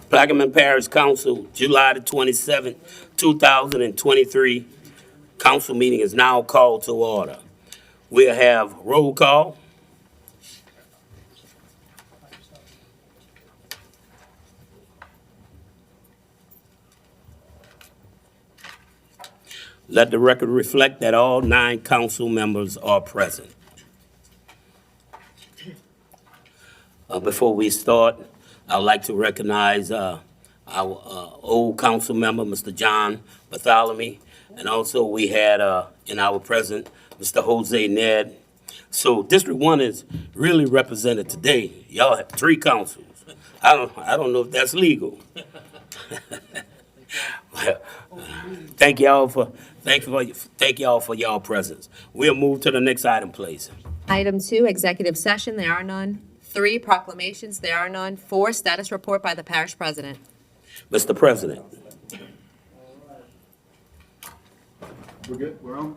Plaquemine Parish Council, July the 27th, 2023. Council meeting is now called to order. We'll have roll call. Let the record reflect that all 9 council members are present. Before we start, I'd like to recognize our old council member, Mr. John Bartholomew, and also we had in our present, Mr. Jose Ned. So District 1 is really represented today. Y'all have 3 councils. I don't know if that's legal. Well, thank y'all for y'all presence. We'll move to the next item, please. Item 2, executive session, there are none. 3, proclamations, there are none. 4, status report by the parish president. Mr. President. We're good? We're on?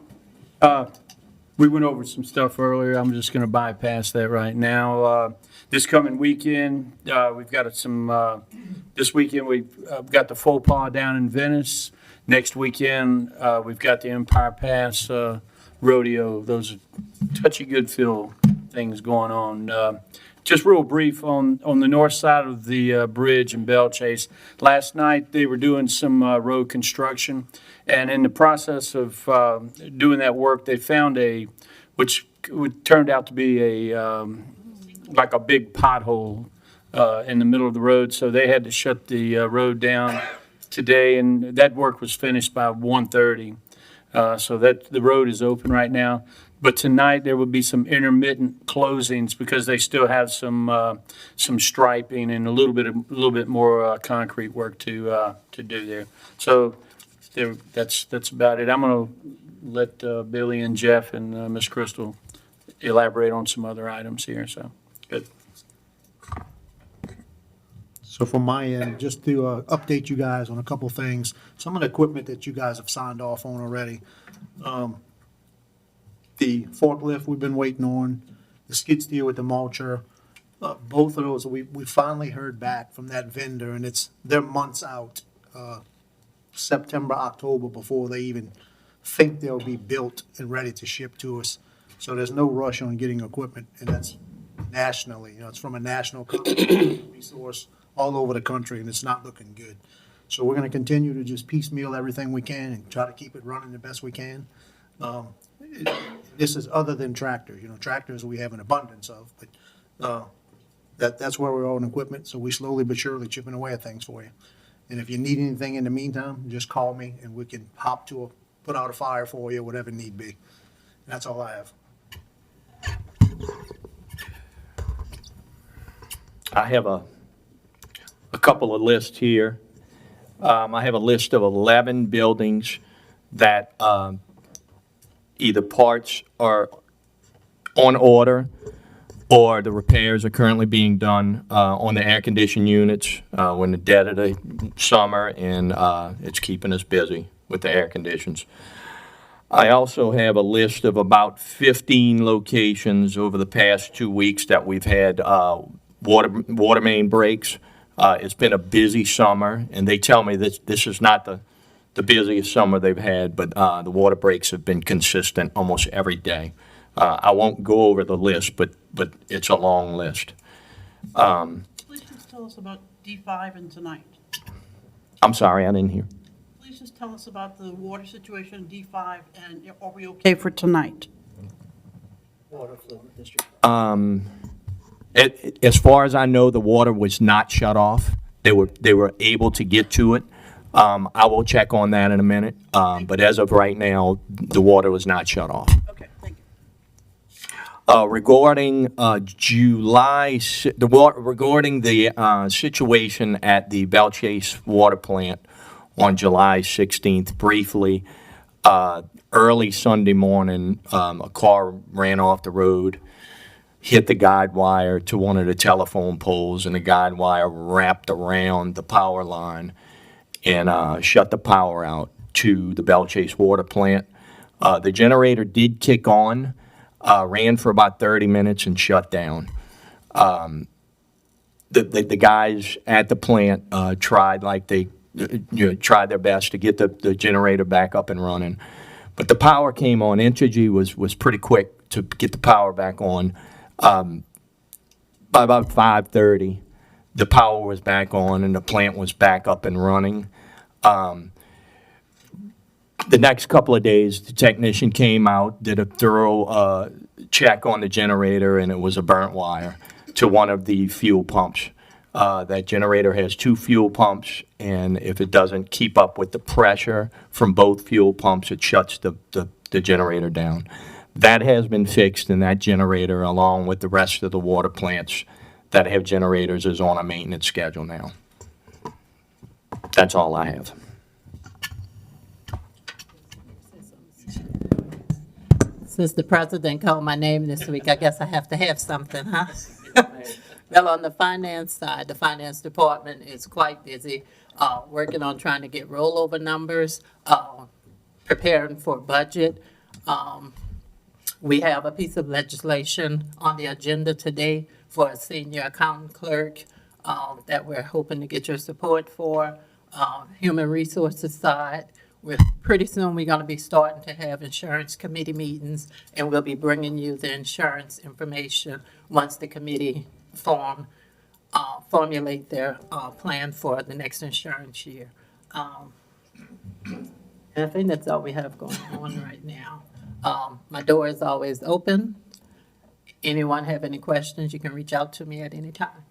We went over some stuff earlier. I'm just going to bypass that right now. This coming weekend, we've got some, this weekend we've got the Faux Pas down in Venice. Next weekend, we've got the Empire Pass Rodeo. Those are touchy good feel things going on. Just real brief on the north side of the bridge in Belle Chase. Last night, they were doing some road construction, and in the process of doing that work, they found which turned out to be like a big pothole in the middle of the road, so they had to shut the road down today, and that work was finished by 1:30. So that the road is open right now. But tonight there will be some intermittent closings because they still have some striping and a little bit more concrete work to do there. So that's about it. I'm going to let Billy and Jeff and Miss Crystal elaborate on some other items here. So good. So from my end, just to update you guys on a couple things, some of the equipment that you guys have signed off on already. The forklift we've been waiting on, the skid steer with the mulcher, both of those, we finally heard back from that vendor, and they're months out, September, October, before they even think they'll be built and ready to ship to us. So there's no rush on getting equipment, and that's nationally, it's from a national company, resource all over the country, and it's not looking good. So we're gonna continue to just piecemeal everything we can and try to keep it running the best we can. This is other than tractors, tractors we have an abundance of, but that's where we're on equipment, so we slowly but surely chipping away at things for you. And if you need anything in the meantime, just call me and we can put out a fire for you, whatever need be. And that's all I have. I have a couple of lists here. I have a list of 11 buildings that either parts are on order or the repairs are currently being done on the air conditioning units. We're in the dead of the summer, and it's keeping us busy with the air conditions. I also have a list of about 15 locations over the past 2 weeks that we've had water main breaks. It's been a busy summer, and they tell me that this is not the busiest summer they've had, but the water breaks have been consistent almost every day. I won't go over the list, but it's a long list. Please just tell us about D5 and tonight. I'm sorry, I didn't hear. Please just tell us about the water situation in D5, and are we okay for tonight? As far as I know, the water was not shut off. They were able to get to it. I will check on that in a minute, but as of right now, the water was not shut off. Okay, thank you. Regarding regarding the situation at the Belle Chase water plant on July 16th, briefly, early Sunday morning, a car ran off the road, hit the guide wire to one of the telephone poles, and the guide wire wrapped around the power line and shut the power out to the Belle Chase water plant. The generator did kick on. ran for about 30 minutes and shut down. The guys at the plant tried tried their best to get the generator back up and running. But the power came on. Entergy was pretty quick to get the power back on. By about 5:30, the power was back on and the plant was back up and running. The next couple of days, the technician came out, did a thorough check on the generator, and it was a burnt wire to one of the fuel pumps. That generator has 2 fuel pumps, and if it doesn't keep up with the pressure from both fuel pumps, it shuts the generator down. That has been fixed, and that generator, along with the rest of the water plants that have generators, is on a maintenance schedule now. That's all I have. Since the president called my name this week, I guess I have to have something, huh? Well, on the finance side, the finance department is quite busy, working on trying to get rollover numbers, preparing for budget. We have a piece of legislation on the agenda today for a senior accountant clerk that we're hoping to get your support for. Human resources side, pretty soon we're going to be starting to have insurance committee meetings, and we'll be bringing you the insurance information once the committee formulate their plan for the next insurance year. And I think that's all we have going on right now. My door is always open. Anyone have any questions, you can reach out to me at any time.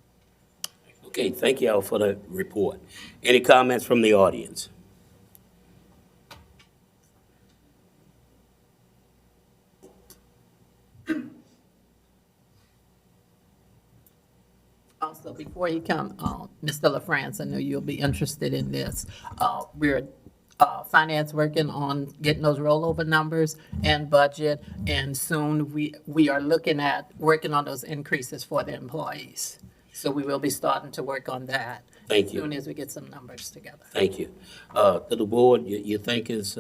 Okay, thank you all for the report. Any comments from the audience? Also, before you come, Mr. LaFrance, I know you'll be interested in this. We're finance working on getting those rollover numbers and budget, and soon we are looking at working on those increases for the employees. So we will be starting to work on that. Thank you. As soon as we get some numbers together. Thank you. To the board, you think it's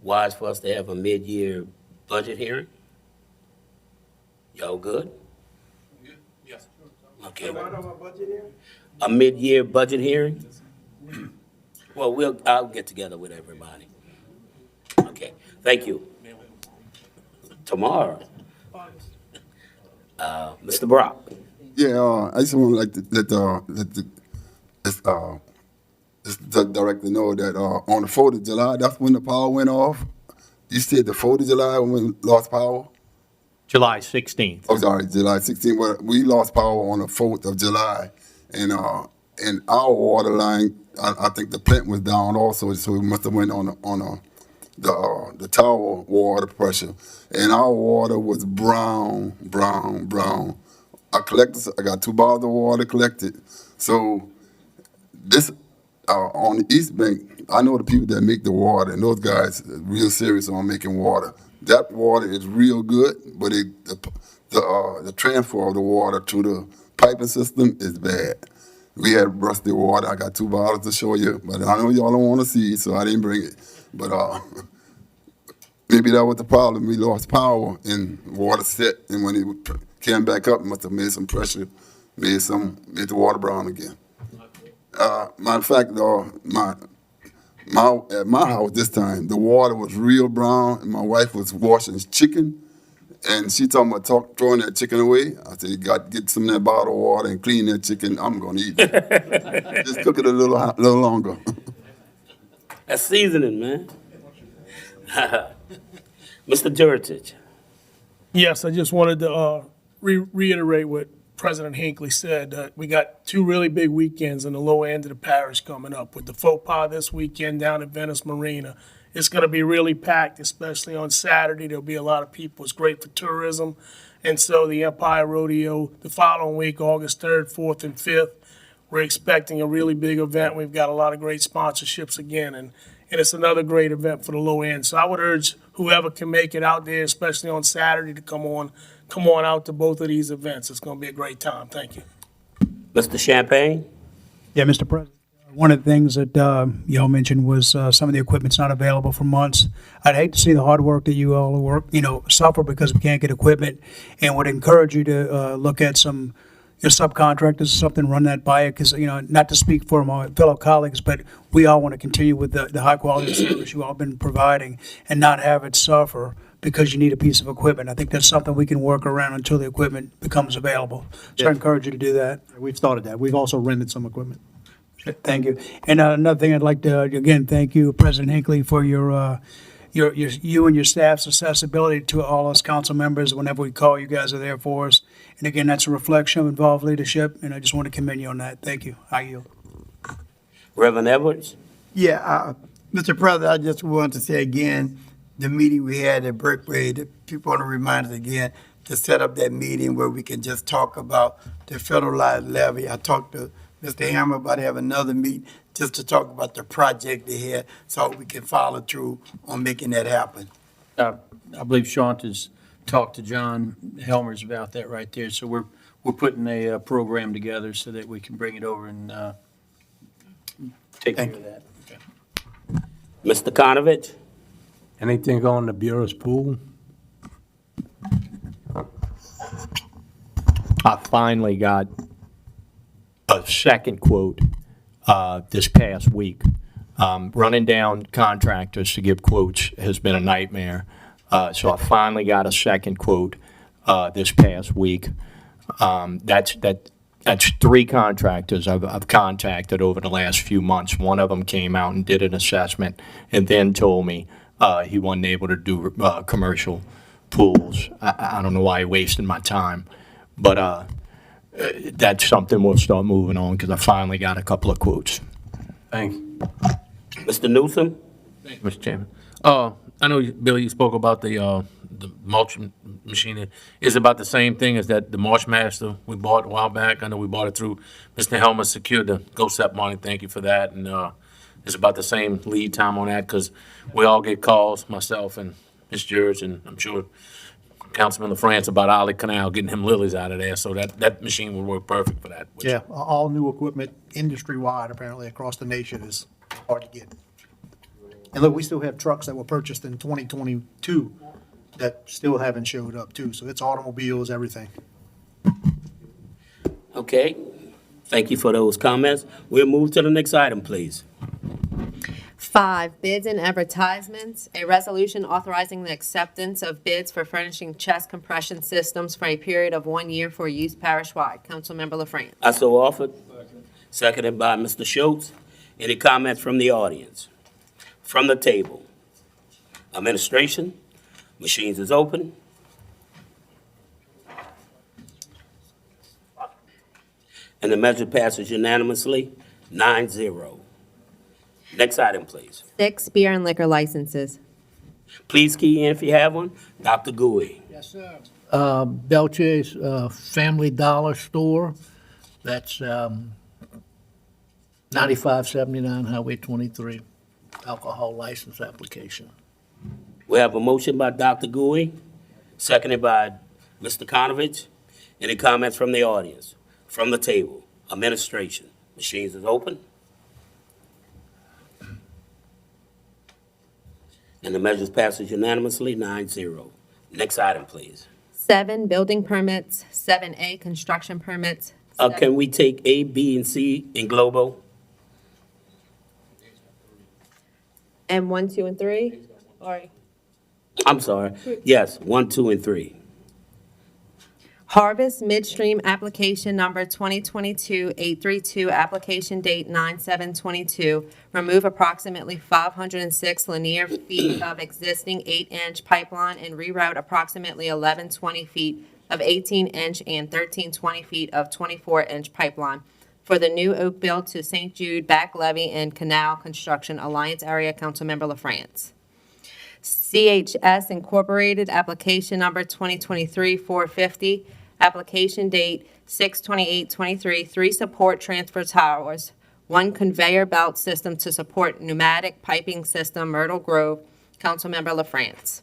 wise for us to have a mid-year budget hearing? Y'all good? Yes. Okay. A mid-year budget hearing? Well, I'll get together with everybody. Okay, thank you. Tomorrow. Mr. Brock? Yeah, I just want to let the director know that on the 4th of July, that's when the power went off. You said the 4th of July when we lost power? July 16th. Oh, sorry, July 16th. Well, we lost power on the 4th of July. And our water line, I think the plant was down also, so we must have went on the tower water pressure. And our water was brown. I got 2 bottles of water collected. So this, on the East Bank, I know the people that make the water, and those guys are real serious on making water. That water is real good, but the transfer of the water to the piping system is bad. We had rusty water. I got 2 bottles to show you, but I know y'all don't want to see it, so I didn't bring it. But maybe that was the problem. We lost power and water set, and when it came back up, it must have made some pressure, made the water brown again. Matter of fact, at my house this time, the water was real brown, and my wife was washing chicken, and she talking about throwing that chicken away. I said, you got to get some of that bottled water and clean that chicken. I'm going to eat it. Just cook it a little longer. That's seasoning, man. Mr. Jurtich? Yes, I just wanted to reiterate what President Hinckley said. We got 2 really big weekends in the low end of the parish coming up with the faux pas this weekend down at Venice Marina. It's going to be really packed, especially on Saturday. There'll be a lot of people. It's great for tourism. And so the Empire Rodeo the following week, August 3rd, 4th, and 5th, we're expecting a really big event. We've got a lot of great sponsorships again, and it's another great event for the low end. So I would urge whoever can make it out there, especially on Saturday, to come on out to both of these events. It's going to be a great time. Thank you. Mr. Champagne? Yeah, Mr. President, One of the things that y'all mentioned was some of the equipment's not available for months. I'd hate to see the hard work that you all suffer because we can't get equipment, and would encourage you to look at some your subcontractors or something, run that by it, because, not to speak for my fellow colleagues, but we all want to continue with the high quality service you all been providing and not have it suffer because you need a piece of equipment. I think that's something we can work around until the equipment becomes available. So I encourage you to do that. We've started that. We've also rented some equipment. Thank you. And another thing, I'd like to, again, thank you, President Hinckley, for your you and your staff's accessibility to all us council members. Whenever we call, you guys are there for us. And again, that's a reflection of involved leadership, and I just want to commend you on that. Thank you. I yield. Reverend Edwards? Yeah, Mr. President, I just wanted to say again, the meeting we had at Brickway, the people want to remind us again to set up that meeting where we can just talk about the federalized levy. I talked to Mr. Hammer about having another meeting just to talk about the project they had so we can follow through on making that happen. I believe Shanta's talked to John Helmers about that right there. So we're putting a program together so that we can bring it over and take care of that. Mr. Konovich? Anything on the Bureau's pool? I finally got a second quote this past week. Running down contractors to give quotes has been a nightmare. So I finally got a second quote this past week. That's three contractors I've contacted over the last few months. One of them came out and did an assessment and then told me he wasn't able to do commercial pools. I don't know why he wasted my time, but that's something we'll start moving on because I finally got a couple of quotes. Thank you. Mr. Newsom? Thank you, Mr. Chairman. I know, Billy, you spoke about the mulch machine. Is it about the same thing as the Marsh Master we bought a while back? I know we bought it through Mr. Helmer secured the GOSEP money. Thank you for that. And it's about the same lead time on that because we all get calls, myself and Ms. George, and I'm sure Councilman LaFrance about Ollie Canal, getting him lilies out of there. So that machine would work perfect for that. Yeah, all new equipment industry-wide apparently across the nation is hard to get. And look, we still have trucks that were purchased in 2022 that still haven't showed up too. So it's automobiles, everything. Okay. Thank you for those comments. We'll move to the next item, please. 5, bids and advertisements. A resolution authorizing the acceptance of bids for furnishing chest compression systems for a period of 1 year for use parish-wide. Councilmember LaFrance. I so offered. Seconded by Mr. Schultz. Any comments from the audience? From the table? Administration? Machines is open. And the measure passes unanimously, 9-0. Next item, please. 6, beer and liquor licenses. Please key in if you have one. Dr. Gui. Yes, sir. Belcher's Family Dollar Store. That's 9579 Highway 23, alcohol license application. We have a motion by Dr. Gui, seconded by Mr. Konovich. Any comments from the audience? From the table? Administration? Machines is open. And the measure passes unanimously, 9-0. Next item, please. 7, building permits. 7A, construction permits. Can we take A, B, and C in global? And 1, 2, and 3? Or I'm sorry. Yes, 1, 2, and 3. Harvest Midstream Application Number 2022-832, application date 9/7/22. Remove approximately 506 linear feet of existing 8-inch pipeline and reroute approximately 1120 feet of 18-inch and 1320 feet of 24-inch pipeline for the new Oakville to St. Jude back levee and canal construction, Alliance Area. Councilmember LaFrance. CHS Incorporated, application number 2023-450, application date 6/28/23, 3 support transfer towers, 1 conveyor belt system to support pneumatic piping system, Myrtle Grove. Councilmember LaFrance.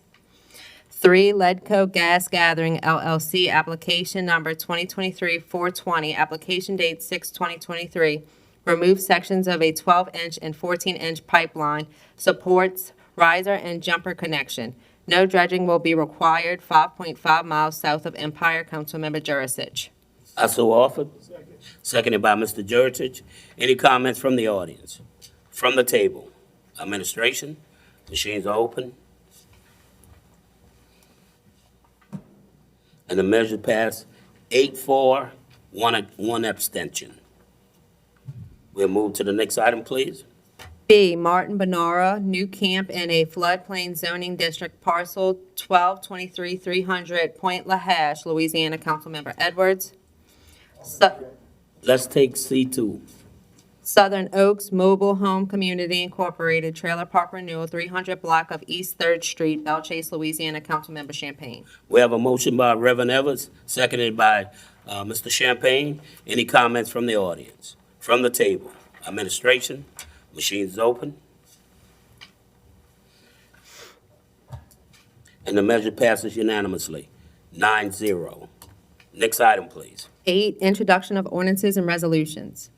3, Ledco Gas Gathering LLC, application number 2023-420, application date 6/20/23, remove sections of a 12-inch and 14-inch pipeline, supports riser and jumper connection. No dredging will be required 5.5 miles south of Empire. Councilmember Jurasich. I so offered. Seconded by Mr. Jurich. Any comments from the audience? From the table? Administration, machines are open. And the measure passed 8-4, one abstention. We'll move to the next item, please. B, Martin Benara, new camp in a floodplain zoning district, parcel 1223-300, Point Lahash, Louisiana. Councilmember Edwards. Let's take C2. Southern Oaks Mobile Home Community Incorporated, Trailer Park Renewal, 300 block of East 3rd Street, Belchase, Louisiana. Councilmember Champagne. We have a motion by Reverend Evans, seconded by Mr. Champagne. Any comments from the audience? From the table? Administration, machines open. And the measure passes unanimously, 9-0. Next item, please. 8, introduction of ordinances and resolutions.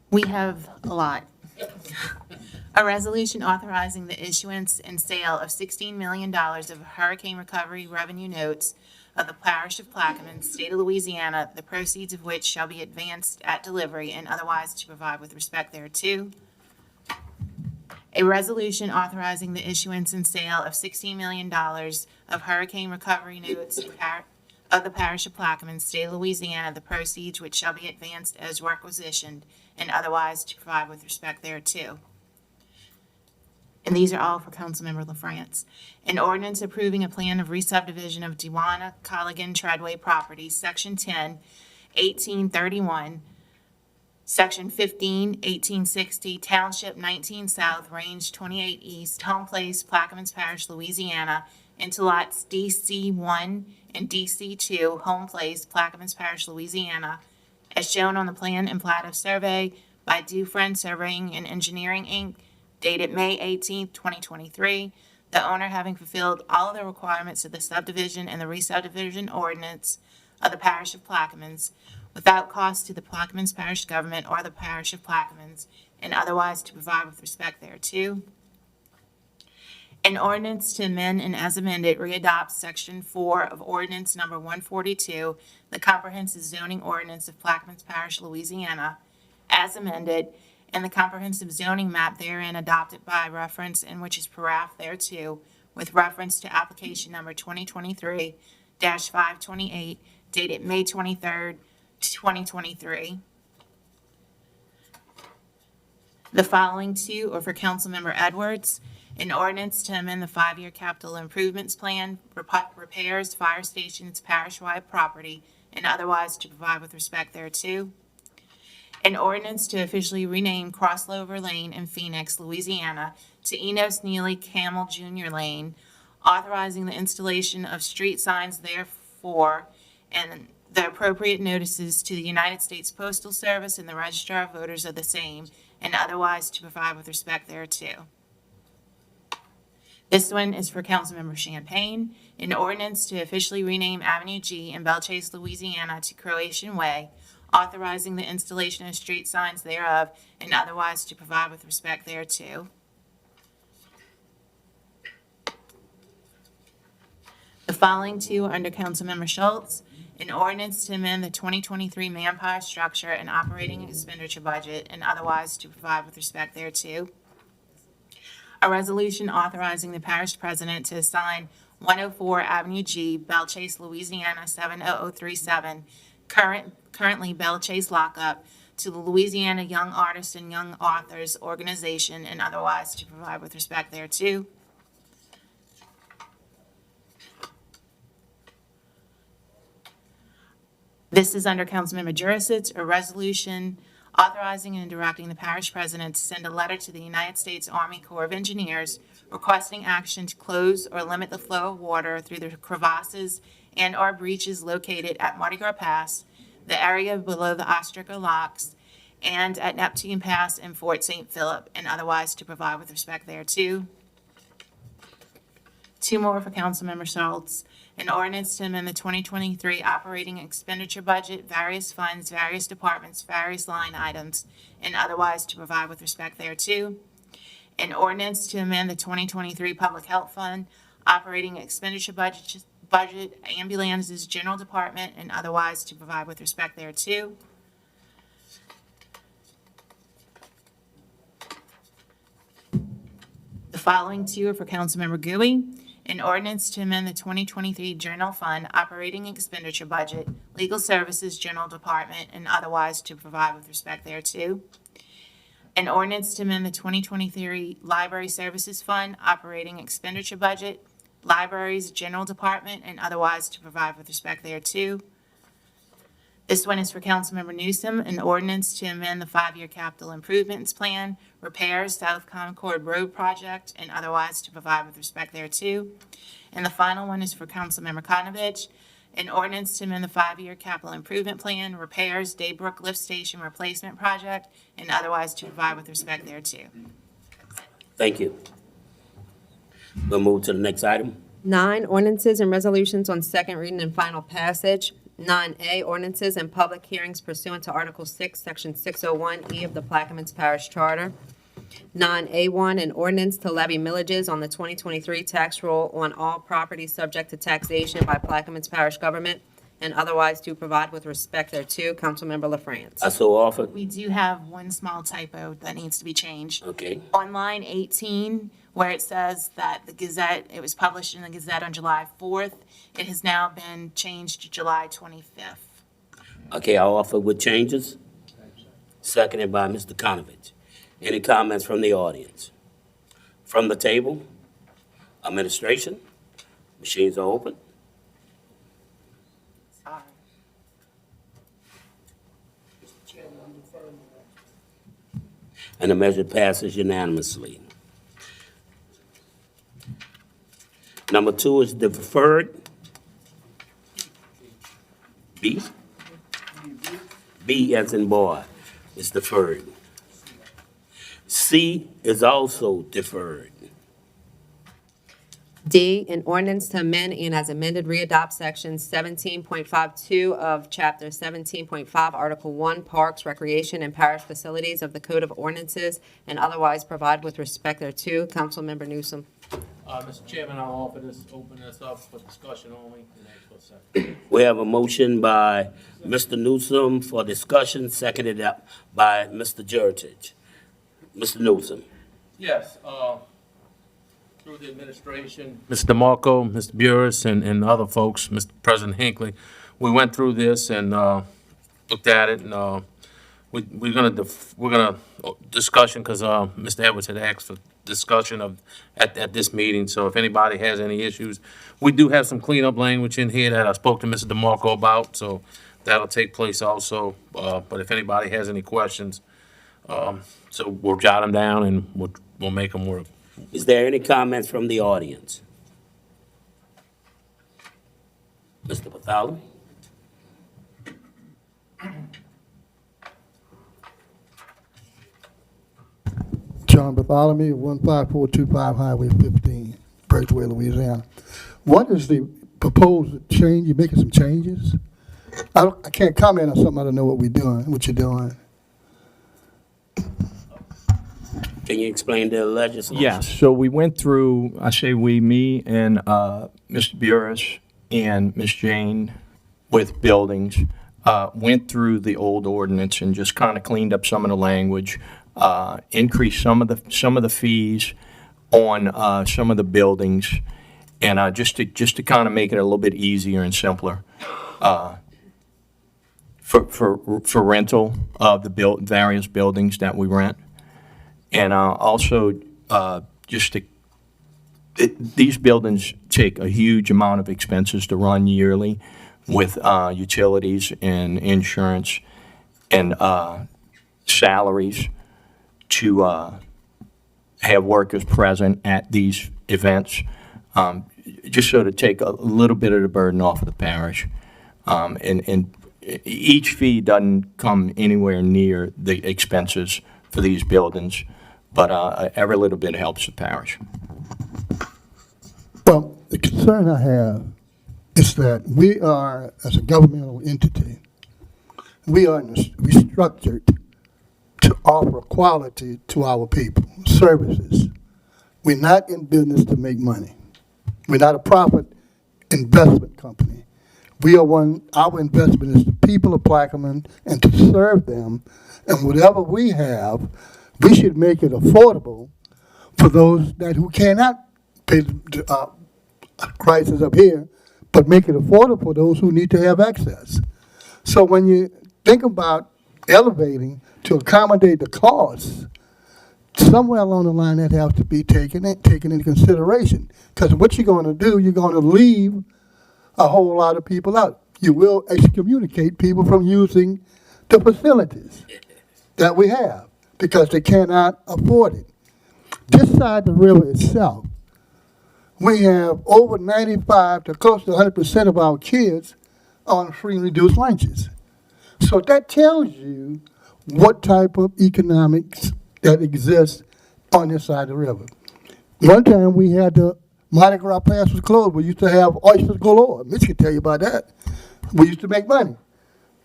We have a lot. A resolution authorizing the issuance and sale of $16 million of hurricane recovery revenue notes of the parish of Plaquemine, state of Louisiana, the proceeds of which shall be advanced at delivery and otherwise to provide with respect thereto. A resolution authorizing the issuance and sale of $16 million of hurricane recovery notes of the parish of Plaquemine, state of Louisiana, the proceeds which shall be advanced as requisitioned and otherwise to provide with respect thereto. And these are all for Councilmember LaFrance. An ordinance approving a plan of re-subdivision of Dewana Colligan Treadway property, Section 10, 1831, Section 15, 1860, Township 19 South, Range 28 East, Home Place, Plaquemines Parish, Louisiana, into lots DC1 and DC2, Home Place, Plaquemines Parish, Louisiana, as shown on the plan and plat of survey by Dufresne Surveying and Engineering, Inc., dated May 18, 2023, the owner having fulfilled all of the requirements of the subdivision and the re-subdivision ordinance of the parish of Plaquemines, without cost to the Plaquemines Parish government or the parish of Plaquemines, and otherwise to provide with respect thereto. An ordinance to amend and as amended readopt Section 4 of Ordinance Number 142, the Comprehensive Zoning Ordinance of Plaquemines Parish, Louisiana, as amended, and the comprehensive zoning map therein adopted by reference and which is paraph thereto, with reference to application number 2023-528, dated May 23rd, 2023. The following two are for Councilmember Edwards. An ordinance to amend the 5-year capital improvements plan, repairs, fire stations, parish-wide property, and otherwise to provide with respect thereto. An ordinance to officially rename Crosslover Lane in Phoenix, Louisiana to Enos Neely Camel Jr. Lane, authorizing the installation of street signs therefore and the appropriate notices to the United States Postal Service and the Registrar of Voters of the same, and otherwise to provide with respect thereto. This one is for Councilmember Champagne. An ordinance to officially rename Avenue G in Belchase, Louisiana to Croatian Way, authorizing the installation of street signs thereof and otherwise to provide with respect thereto. The following two are under Councilmember Schultz. An ordinance to amend the 2023 manpower structure and operating expenditure budget and otherwise to provide with respect thereto. A resolution authorizing the parish president to assign 104 Avenue G, Belchase, Louisiana 70037, currently Belchase lockup, to the Louisiana Young Artists and Young Authors Organization and otherwise to provide with respect thereto. This is under Councilmember Jurasich, a resolution authorizing and directing the parish president to send a letter to the United States Army Corps of Engineers requesting action to close or limit the flow of water through the crevasses and/or breaches located at Mardi Gras Pass, the area below the Ostraca Locks, and at Neptune Pass and Fort St. Philip, and otherwise to provide with respect thereto. Two more for Councilmember Schultz. An ordinance to amend the 2023 operating expenditure budget, various funds, various departments, various line items, and otherwise to provide with respect thereto. An ordinance to amend the 2023 Public Health Fund operating expenditure budget, ambulances, general department, and otherwise to provide with respect thereto. The following two are for Councilmember Gooey. An ordinance to amend the 2023 General Fund operating expenditure budget, legal services, general department, and otherwise to provide with respect thereto. An ordinance to amend the 2023 Library Services Fund operating expenditure budget, libraries, general department, and otherwise to provide with respect thereto. This one is for Councilmember Newsom, an ordinance to amend the 5-year capital improvements plan, repairs, South Concord Road project, and otherwise to provide with respect thereto. And the final one is for Councilmember Konovich, an ordinance to amend the 5-year capital improvement plan, repairs, Daybrook Lift Station replacement project, and otherwise to provide with respect thereto. Thank you. We'll move to the next item. 9, ordinances and resolutions on second reading and final passage. 9A, ordinances and public hearings pursuant to Article 6, Section 601E of the Plaquemines Parish Charter. 9A1, an ordinance to levy millages on the 2023 tax roll on all property subject to taxation by Plaquemines Parish government and otherwise to provide with respect thereto. Councilmember LaFrance. I so offer. We do have one small typo that needs to be changed. Okay. On line 18, where it says that the Gazette, it was published in the Gazette on July 4th, it has now been changed to July 25th. Okay, I'll offer with changes. Seconded by Mr. Konovich. Any comments from the audience? From the table? Administration? Machines are open. Sorry. And the measure passes unanimously. Number 2 is deferred. B? B as in boy is deferred. C is also deferred. D, an ordinance to amend and as amended readopt Section 17.52 of Chapter 17.5, Article 1, Parks, Recreation, and Parish Facilities of the Code of Ordinances and otherwise provide with respect thereto. Councilmember Newsom. Mr. Chairman, I'll offer this, open this up for discussion only. And ask for a second. We have a motion by Mr. Newsom for discussion, seconded up by Mr. Jurich. Mr. Newsom. Yes, through the administration, Mr. DeMarco, Mr. Burris, and other folks, Mr. President Hinckley, we went through this and looked at it, and we're gonna discussion because Mr. Edwards had asked for discussion of at this meeting. So if anybody has any issues, we do have some cleanup language in here that I spoke to Mr. DeMarco about, so that'll take place also. But if anybody has any questions, so we'll jot them down and we'll make them work. Is there any comments from the audience? Mr. Bartholomew? John Bartholomew, 15425 Highway 15, Birchway, Louisiana. What is the proposed change? You making some changes? I can't comment on something I don't know what we're doing, what you're doing. Can you explain the legislation? Yes, so we went through, I say we, me and Mr. Burris and Ms. Jane with buildings, went through the old ordinance and just kind of cleaned up some of the language, increased some of the fees on some of the buildings, and just to kind of make it a little bit easier and simpler for rental of the various buildings that we rent. And also, these buildings take a huge amount of expenses to run yearly with utilities and insurance and salaries to have workers present at these events, just so to take a little bit of the burden off of the parish. And each fee doesn't come anywhere near the expenses for these buildings, but every little bit helps the parish. Well, concern I have is that we are, as a governmental entity, we structured to offer quality to our people, services. We're not in business to make money. We're not a profit investment company. Our investment is the people of Plaquemine and to serve them. And whatever we have, we should make it affordable for those who cannot pay the prices up here, but make it affordable for those who need to have access. So when you think about elevating to accommodate the costs, somewhere along the line that has to be taken into consideration. Because what you're going to do, you're going to leave a whole lot of people out. You will excommunicate people from using the facilities that we have because they cannot afford it. This side of the river itself, we have over 95 to close to 100% of our kids on free and reduced lunches. So that tells you what type of economics that exists on this side of the river. One time we had the Mardi Gras Pass was closed. We used to have oysters galore. Mitch can tell you about that. We used to make money.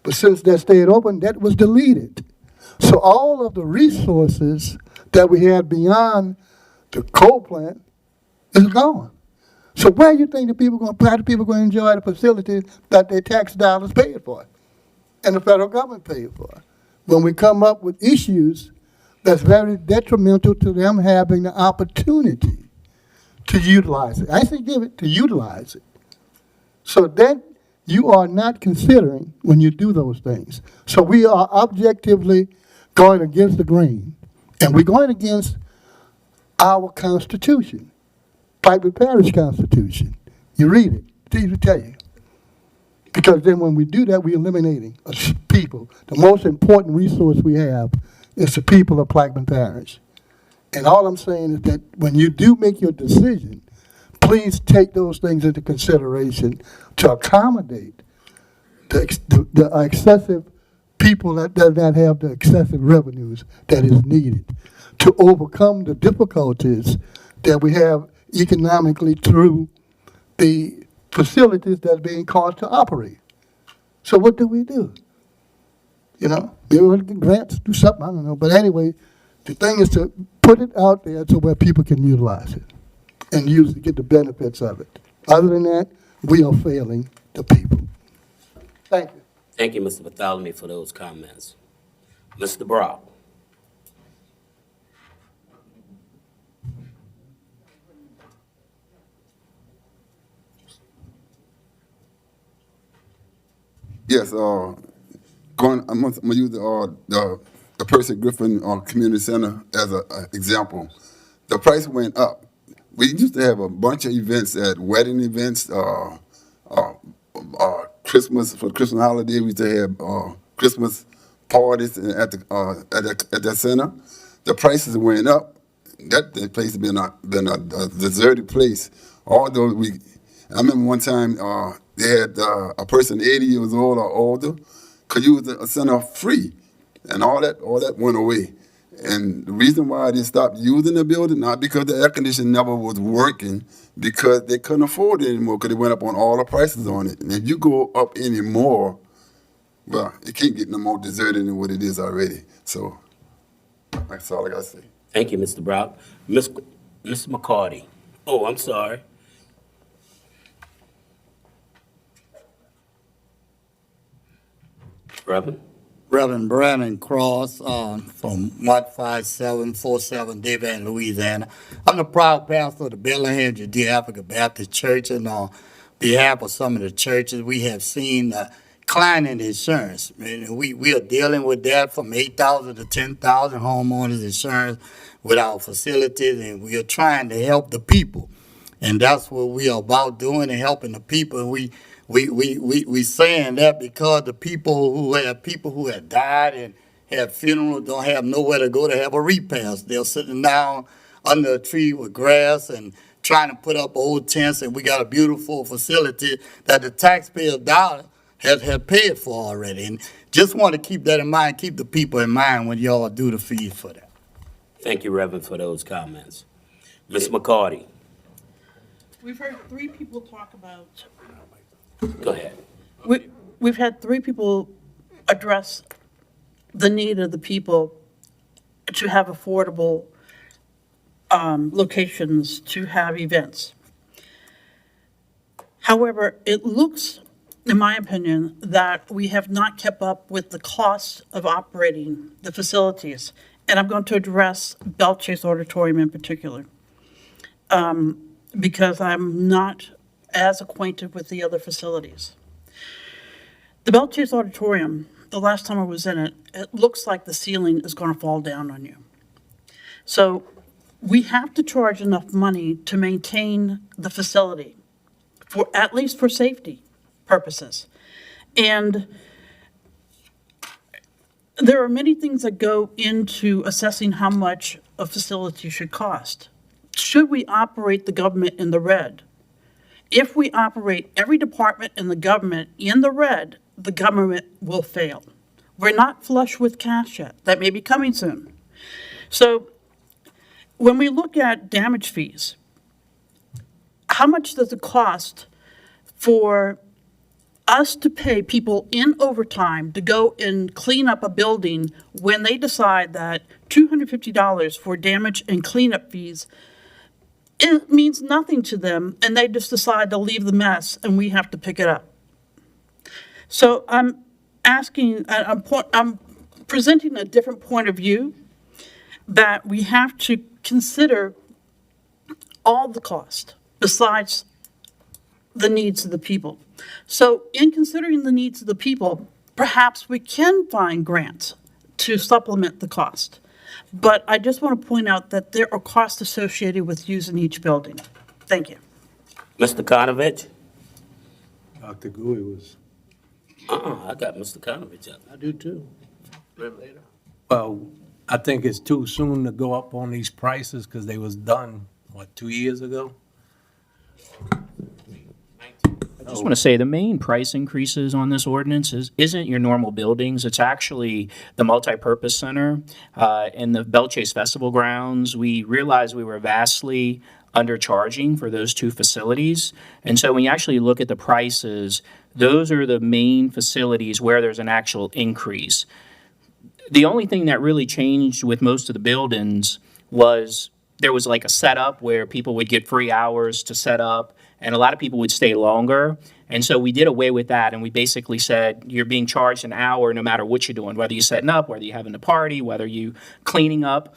But since that stayed open, that was deleted. So all of the resources that we had beyond the coal plant is gone. So where do you think how the people going to enjoy the facilities that their tax dollars paid for and the federal government paid for? When we come up with issues that's very detrimental to them having the opportunity to utilize it. I say give it to utilize it. So then you are not considering when you do those things. So we are objectively going against the grain, and we're going against our Constitution, Plaquemine Parish Constitution. You read it, it's easy to tell you. Because then when we do that, we're eliminating people. The most important resource we have is the people of Plaquemine Parish. And all I'm saying is that when you do make your decision, please take those things into consideration to accommodate the excessive people that does not have the excessive revenues that is needed to overcome the difficulties that we have economically through the facilities that are being caused to operate. So what do? You know, maybe we'll get grants, do something, I don't know. But anyway, the thing is to put it out there so where people can utilize it and use it, get the benefits of it. Other than that, we are failing the people. Thank you. Thank you, Mr. Bartholomew, for those comments. Mr. Brock. Yes, I'm gonna use the Percy Griffin Community Center as an example. The price went up. We used to have a bunch of events at wedding events, Christmas, for Christmas holiday. We used to have Christmas parties at the center. The prices went up. That place has been a deserted place. Although I remember one time they had a person 80 years old or older could use the center free, and all that went away. And the reason why they stopped using the building, not because the air conditioning never was working, because they couldn't afford it anymore because they went up on all the prices on it. And if you go up anymore, well, it can't get no more deserted than what it is already. So that's all I got to say. Thank you, Mr. Brock. Ms. McCarty. Oh, I'm sorry. Reverend Brandon Cross from 15747 Devan, Louisiana. I'm the proud pastor of the Bellingham Judea African Baptist Church, and on behalf of some of the churches, we have seen a decline in insurance. And we are dealing with that from 8,000 to 10,000 homeowners insurance with our facilities, and we are trying to help the people. And that's what we are about doing, and helping the people. And we saying that because the people who have died and have funerals don't have nowhere to go to have a repast. They're sitting down under a tree with grass and trying to put up old tents, and we got a beautiful facility that the taxpayer dollar has paid for already. And just want to keep that in mind, keep the people in mind when y'all do the fees for that. Thank you, Reverend, for those comments. Ms. McCarty. We've heard three people talk about, Go ahead. we've had three people address the need of the people to have affordable locations, to have events. However, it looks, in my opinion, that we have not kept up with the cost of operating the facilities. And I'm going to address Bell Chase Auditorium in particular, because I'm not as acquainted with the other facilities. The Bell Chase Auditorium, the last time I was in it, it looks like the ceiling is going to fall down on you. So we have to charge enough money to maintain the facility, for at least for safety purposes. And there are many things that go into assessing how much a facility should cost. Should we operate the government in the red? If we operate every department in the government in the red, the government will fail. We're not flush with cash yet. That may be coming soon. So when we look at damage fees, how much does it cost for us to pay people in overtime to go and clean up a building when they decide that $250 for damage and cleanup fees, it means nothing to them, and they just decide to leave the mess and we have to pick it up? So I'm presenting a different point of view, that we have to consider all the cost besides the needs of the people. So in considering the needs of the people, perhaps we can find grants to supplement the cost. But I just want to point out that there are costs associated with using each building. Thank you. Mr. Konovich? Dr. Gui was, I got Mr. Konovich up. I do too. Later. well, I think it's too soon to go up on these prices because they was done, 2 years ago? I just want to say the main price increases on this ordinance isn't your normal buildings. It's actually the multipurpose center and the Bell Chase Festival grounds. We realized we were vastly undercharging for those two facilities. And so when you actually look at the prices, those are the main facilities where there's an actual increase. The only thing that really changed with most of the buildings was there was like a setup where people would get free hours to set up, and a lot of people would stay longer. And so we did away with that, and we basically said, you're being charged an hour no matter what you're doing, whether you're setting up, whether you're having a party, whether you cleaning up.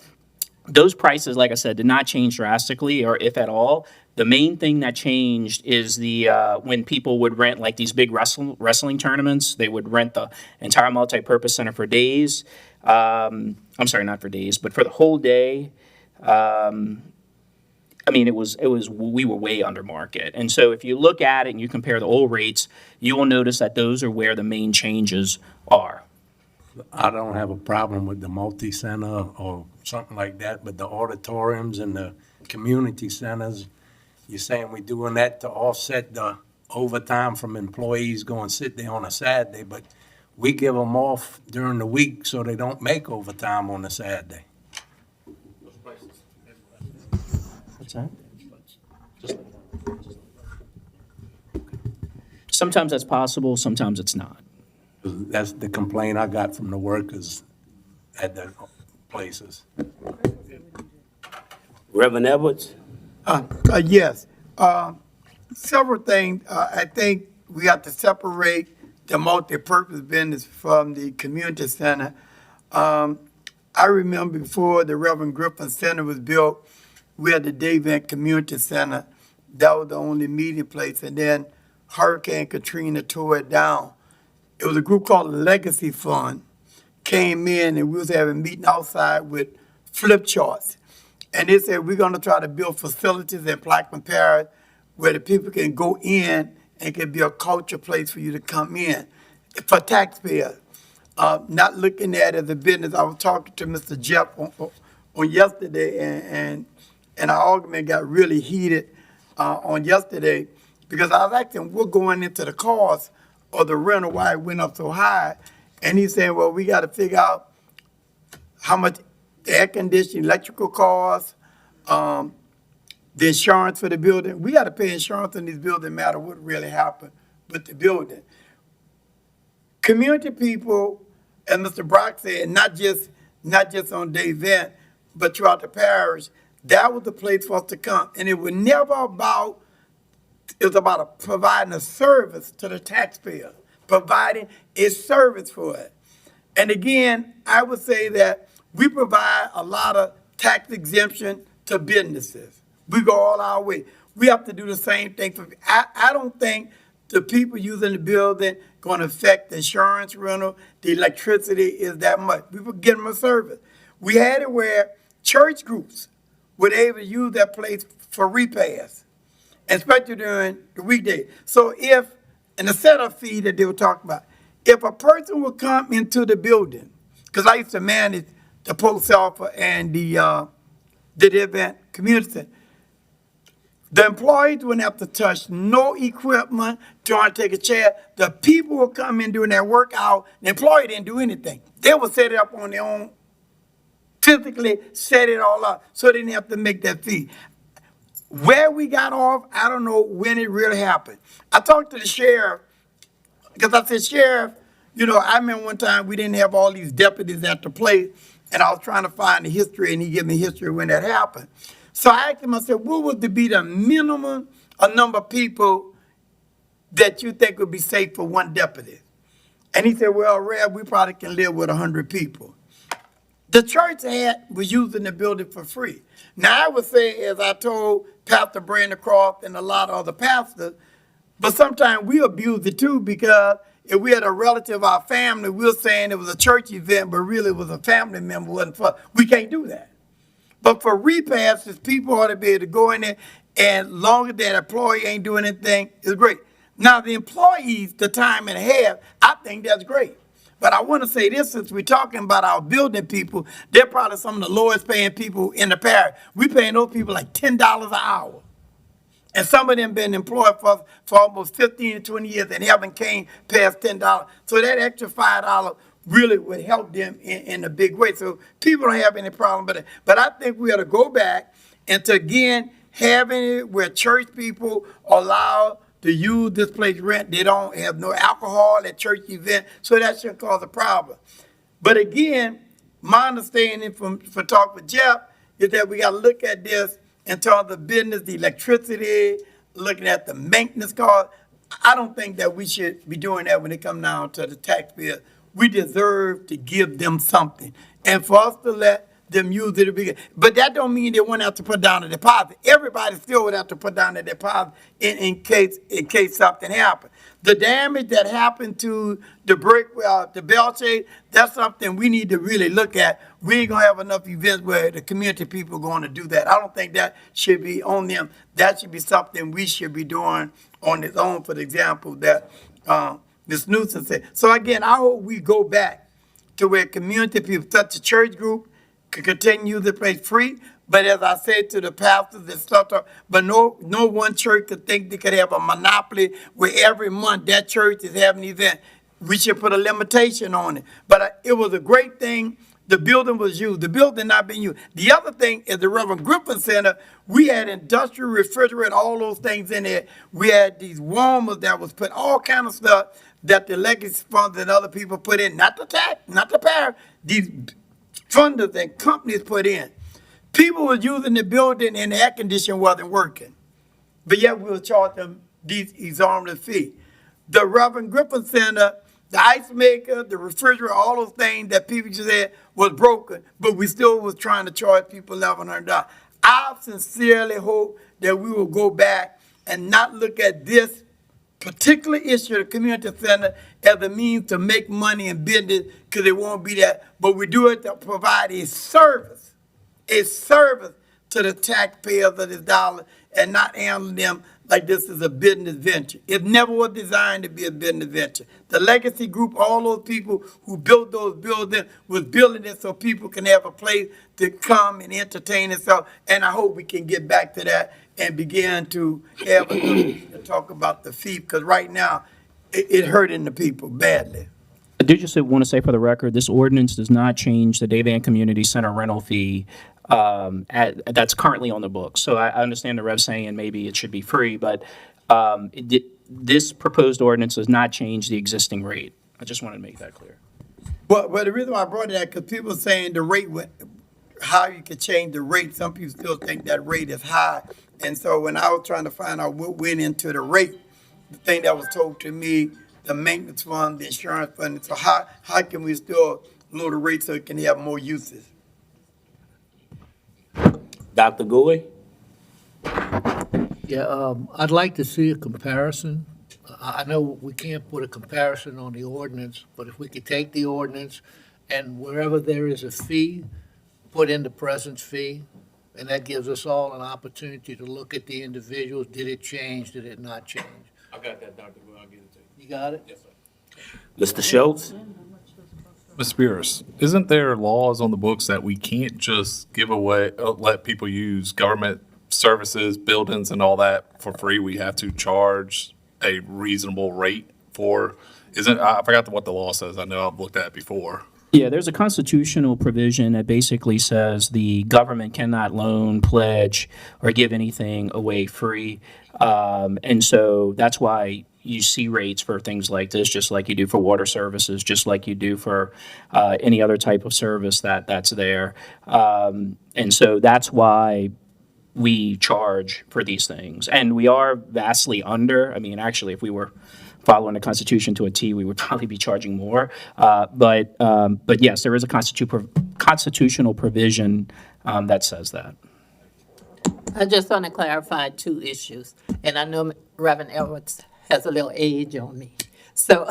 Those prices, like I said, did not change drastically, or if at all. The main thing that changed is the when people would rent like these big wrestling tournaments, they would rent the entire multipurpose center for days. I'm sorry, not for days, but for the whole day. I mean, we were way under market. And so if you look at it and you compare the old rates, you will notice that those are where the main changes are. I don't have a problem with the multi-center or something like that, but the auditoriums and the community centers, you're saying we're doing that to offset the overtime from employees going sit there on a Saturday, but we give them off during the week so they don't make overtime on a Saturday. What's that? Sometimes that's possible, sometimes it's not. That's the complaint I got from the workers at the places. Reverend Edwards? Yes. Several things. I think we have to separate the multi-purpose business from the community center. I remember before the Reverend Griffin Center was built, we had the Day Event Community Center. That was the only meeting place. And then Hurricane Katrina tore it down. It was a group called the Legacy Fund, came in and we was having a meeting outside with flip charts. And they said, we're gonna try to build facilities in Plaquemine Parish where the people can go in and can be a culture place for you to come in for taxpayers. Not looking at it as a business. I was talking to Mr. Jeff on yesterday and our argument got really heated on yesterday because I was asking, we're going into the cost of the rental, why it went up so high. And he's saying, well, we got to figure out how much the air conditioning, electrical costs, the insurance for the building. We got to pay insurance on this building, no matter what really happened with the building. Community people, and Mr. Brock said, not just on the event, but throughout the parish, that was the place for us to come. And it was never about, it was about providing a service to the taxpayer, providing a service for it. And again, I would say that we provide a lot of tax exemption to businesses. We go all our way. We have to do the same thing for, I don't think the people using the building going to affect the insurance rental, the electricity is that much. We will give them a service. We had it where church groups were able to use that place for repairs, especially during the weekday. So if, and the setup fee that they were talking about, if a person would come into the building, because I used to manage the post office and the event community center, the employees wouldn't have to touch no equipment, trying to take a chair. The people would come in doing their workout. The employee didn't do anything. They would set it up on their own, physically set it all up, so they didn't have to make that fee. Where we got off, I don't know when it really happened. I talked to the sheriff, because I said, Sheriff, you know, I remember one time we didn't have all these deputies at the place, and I was trying to find the history, and he gave me history when that happened. So I asked him, I said, what would be the minimum number of people that you think would be safe for one deputy? And he said, well, Rev, we probably can live with 100 people. The church was using the building for free. Now, I would say, as I told Pastor Brandon Croft and a lot of other pastors, but sometimes we abuse it too, because if we had a relative of our family, we were saying it was a church event, but really it was a family member. Wasn't for, we can't do that. But for repasses, people ought to be able to go in there, and long as that employee ain't doing anything, it's great. Now, the employees, the time and a half, I think that's great. But I want to say this, since we're talking about our building people, they're probably some of the lowest paying people in the parish. We're paying those people like $10 an hour. And some of them been employed for almost 15 to 20 years and haven't came past $10. So that extra $5 really would help them in a big way. So people don't have any problem with it. But I think we ought to go back and to, again, having it where church people are allowed to use this place rent. They don't have no alcohol at church event, so that shouldn't cause a problem. But again, my understanding from talk with Jeff is that we got to look at this in terms of business, the electricity, looking at the maintenance cost. I don't think that we should be doing that when it comes down to the taxpayer. We deserve to give them something. And for us to let them use it, but that don't mean they won't have to put down a deposit. Everybody still would have to put down a deposit in case something happened. The damage that happened to the brick, the bell shade, that's something we need to really look at. We ain't gonna have enough events where the community people are going to do that. I don't think that should be on them. That should be something we should be doing on its own, for the example that Ms. Newsom said. So again, I hope we go back to where community people, such a church group, can continue the place free. But as I said to the pastors and stuff, but no one church could think they could have a monopoly where every month that church is having an event. We should put a limitation on it. But it was a great thing. The building was used. The building not being used. The other thing is the Reverend Griffin Center. We had industrial refrigerator, all those things in there. We had these warmers that was put, all kind of stuff that the legacy funds and other people put in, not the tax, not the parish, these funders and companies put in. People were using the building and the air conditioning wasn't working. But yet we will charge them these exorbitant fees. The Reverend Griffin Center, the ice maker, the refrigerator, all those things that people said was broken, but we still was trying to charge people $1,100. I sincerely hope that we will go back and not look at this particular issue, the community center, as a means to make money in business, because it won't be that. But we do it to provide a service to the taxpayers of this dollar, and not handle them like this is a business venture. It never was designed to be a business venture. The legacy group, all those people who built those buildings, was building it so people can have a place to come and entertain themselves. And I hope we can get back to that and begin to have to talk about the fee, because right now it hurting the people badly. I do just want to say for the record, this ordinance does not change the Day Van Community Center rental fee. that's currently on the books. So I understand the rev saying maybe it should be free, but this proposed ordinance does not change the existing rate. I just wanted to make that clear. But the reason why I brought that, because people are saying the rate went, how you could change the rate. Some people still think that rate is high. And so when I was trying to find out what went into the rate, the thing that was told to me, the maintenance fund, the insurance fund, so how can we still lower the rate so it can have more uses? Dr. Gouy? Yeah, I'd like to see a comparison. I know we can't put a comparison on the ordinance, but if we could take the ordinance and wherever there is a fee, put in the presence fee, and that gives us all an opportunity to look at the individuals. Did it change? Did it not change? I got that, Dr. Will. I'll get it to you. You got it? Yes, sir. Mr. Schultz? Ms. Spears, isn't there laws on the books that we can't just give away, let people use government services, buildings and all that for free? We have to charge a reasonable rate for, I forgot what the law says. I know I've looked at it before. Yeah, there's a constitutional provision that basically says the government cannot loan, pledge, or give anything away free. And so that's why you see rates for things like this, just like you do for water services, just like you do for any other type of service that's there. And so that's why we charge for these things. And we are vastly under. I mean, actually, if we were following the Constitution to a T, we would probably be charging more. But yes, there is a constitutional provision that says that. I just want to clarify two issues, and I know Reverend Edwards has a little age on me. So,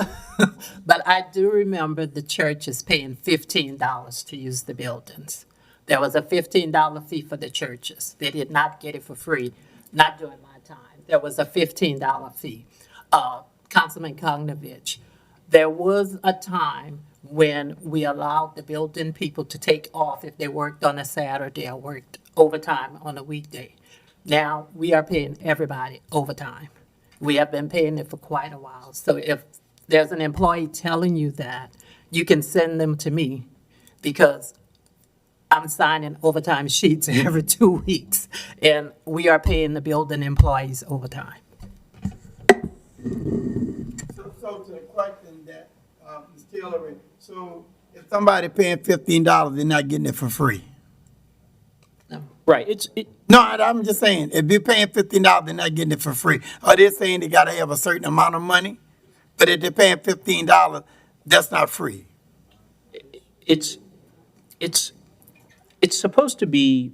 but I do remember the churches paying $15 to use the buildings. There was a $15 fee for the churches. They did not get it for free, not during my time. There was a $15 fee. Councilman Kognovich, there was a time when we allowed the building people to take off if they worked on a Saturday or worked overtime on a weekday. Now, we are paying everybody overtime. We have been paying it for quite a while. So if there's an employee telling you that, you can send them to me because I'm signing overtime sheets every 2 weeks, and we are paying the building employees overtime. So to the question that, Ms. Tillery, so if somebody paying $15, they're not getting it for free? Right. No, I'm just saying, if you're paying $15, they're not getting it for free. Are they saying they gotta have a certain amount of money? But if they're paying $15, that's not free. It's supposed to be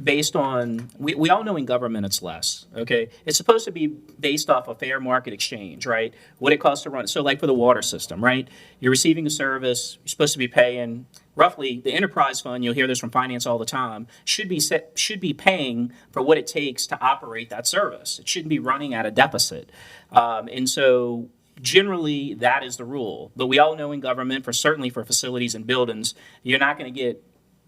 based on, we all know in government it's less, okay? It's supposed to be based off a fair market exchange, right? What it costs to run. So like for the water system, right? You're receiving a service, you're supposed to be paying, roughly, the enterprise fund, you'll hear this from finance all the time, should be paying for what it takes to operate that service. It shouldn't be running at a deficit. And so generally, that is the rule. But we all know in government, certainly for facilities and buildings, you're not going to get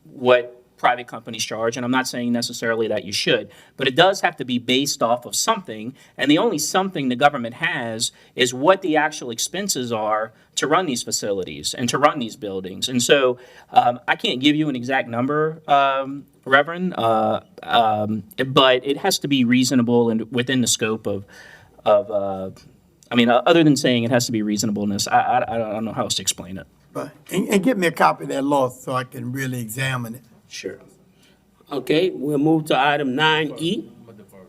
what private companies charge, and I'm not saying necessarily that you should, but it does have to be based off of something, and the only something the government has is what the actual expenses are to run these facilities and to run these buildings. And so I can't give you an exact number, Reverend, but it has to be reasonable and within the scope of other than saying it has to be reasonableness, I don't know how else to explain it. But, and get me a copy of that law so I can really examine it. Sure. Okay, we'll move to item 9E.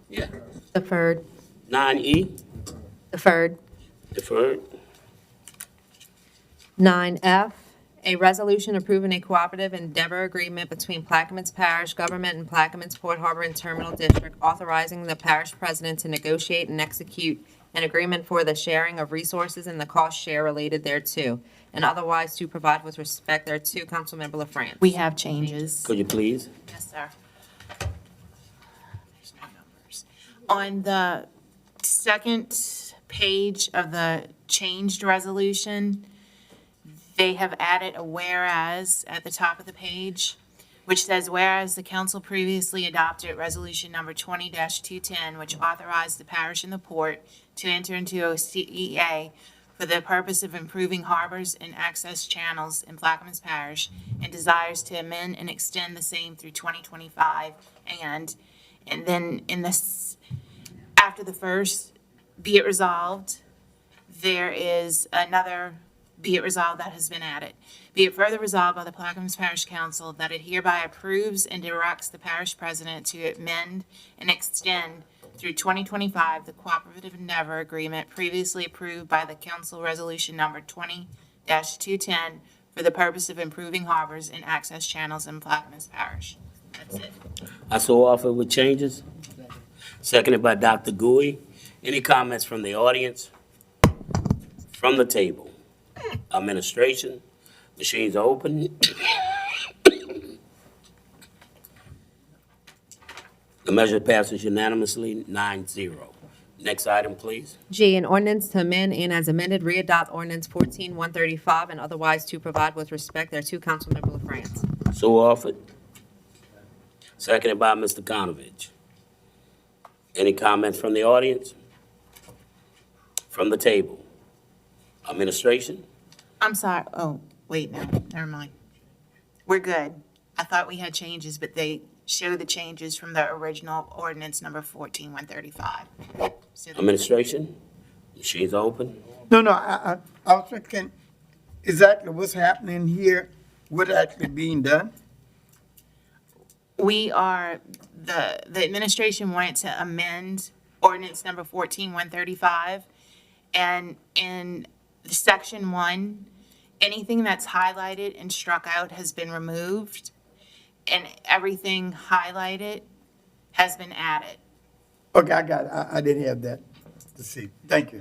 Yeah, Deferred. 9E, Deferred. deferred. 9F, a resolution approving a cooperative endeavor agreement between Plaquemines Parish Government and Plaquemines Port Harbor and Terminal District, authorizing the parish president to negotiate and execute an agreement for the sharing of resources and the cost share related thereto, and otherwise to provide with respect thereto. Councilmember LaFrance. We have changes. Could you please? Yes, sir. On the second page of the changed resolution, they have added a whereas at the top of the page, which says, whereas the council previously adopted resolution number 20-210, which authorized the parish and the port to enter into a CEA for the purpose of improving harbors and access channels in Plaquemines Parish, and desires to amend and extend the same through 2025. And then in this, after the first, be it resolved, there is another be it resolved that has been added. Be it further resolved by the Plaquemines Parish Council that it hereby approves and directs the parish president to amend and extend through 2025 the cooperative endeavor agreement previously approved by the council resolution number 20-210 for the purpose of improving harbors and access channels in Plaquemines Parish. That's it. I so offer with changes. Seconded by Dr. Gui. Any comments from the audience? From the table? Administration, machines are open. The measure passes unanimously, 9-0. Next item, please. G, an ordinance to amend and as amended readopt ordinance 14-135 and otherwise to provide with respect thereto. Councilmember LaFrance. So offered. Seconded by Mr. Konovich. Any comments from the audience? From the table? Administration? I'm sorry. Oh, wait, no, never mind. We're good. I thought we had changes, but they show the changes from the original ordinance number 14-135. So Administration? Machines are open. No, I was thinking exactly what's happening here, what actually being done. we are, the administration wanted to amend ordinance number 14-135. And in section 1, anything that's highlighted and struck out has been removed, and everything highlighted has been added. Okay, I got it. I didn't have that to see. Thank you.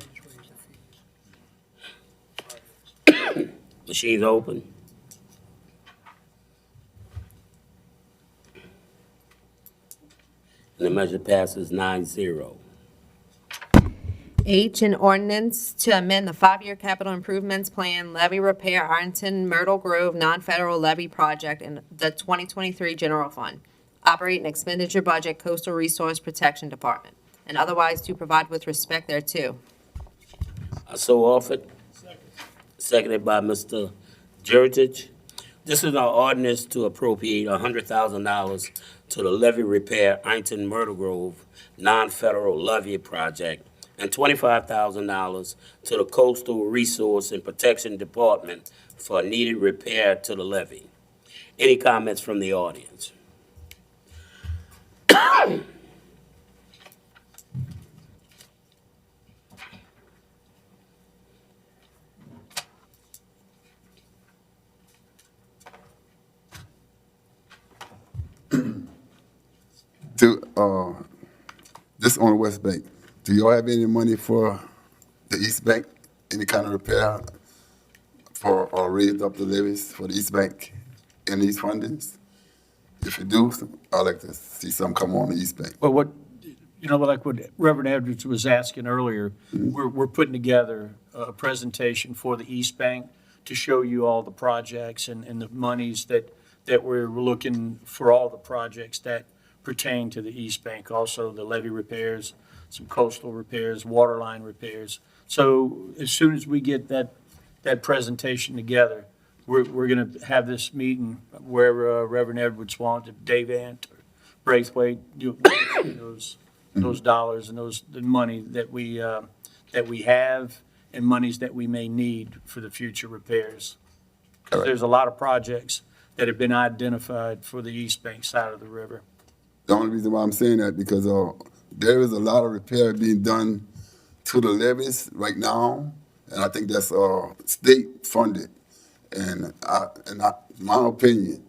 Machines open. And the measure passes 9-0. H, an ordinance to amend the 5-year capital improvements plan levee repair Arlington Myrtle Grove non-federal levee project in the 2023 general fund. Operate and expenditure budget Coastal Resource Protection Department, and otherwise to provide with respect thereto. I so offered. Seconded by Mr. Jurgich. This is our ordinance to appropriate $100,000 to the levee repair Arlington Myrtle Grove non-federal levee project and $25,000 to the Coastal Resource and Protection Department for needed repair to the levee. Any comments from the audience? This on the West Bank, do y'all have any money for the East Bank? Any kind of repair for, or raise up the levees for the East Bank in these fundings? If you do, I'd like to see some come on the East Bank. Well, like what Reverend Edwards was asking earlier, we're putting together a presentation for the East Bank to show you all the projects and the monies that we're looking for, all the projects that pertain to the East Bank, also the levee repairs, some coastal repairs, water line repairs. So as soon as we get that presentation together, we're going to have this meeting where Reverend Edwards wanted, Dave Ant, or Braithwaite, those dollars and the money that we have and monies that we may need for the future repairs. There's a lot of projects that have been identified for the East Bank side of the river. The only reason why I'm saying that because there is a lot of repair being done to the levees right now, and I think that's state funded. And my opinion,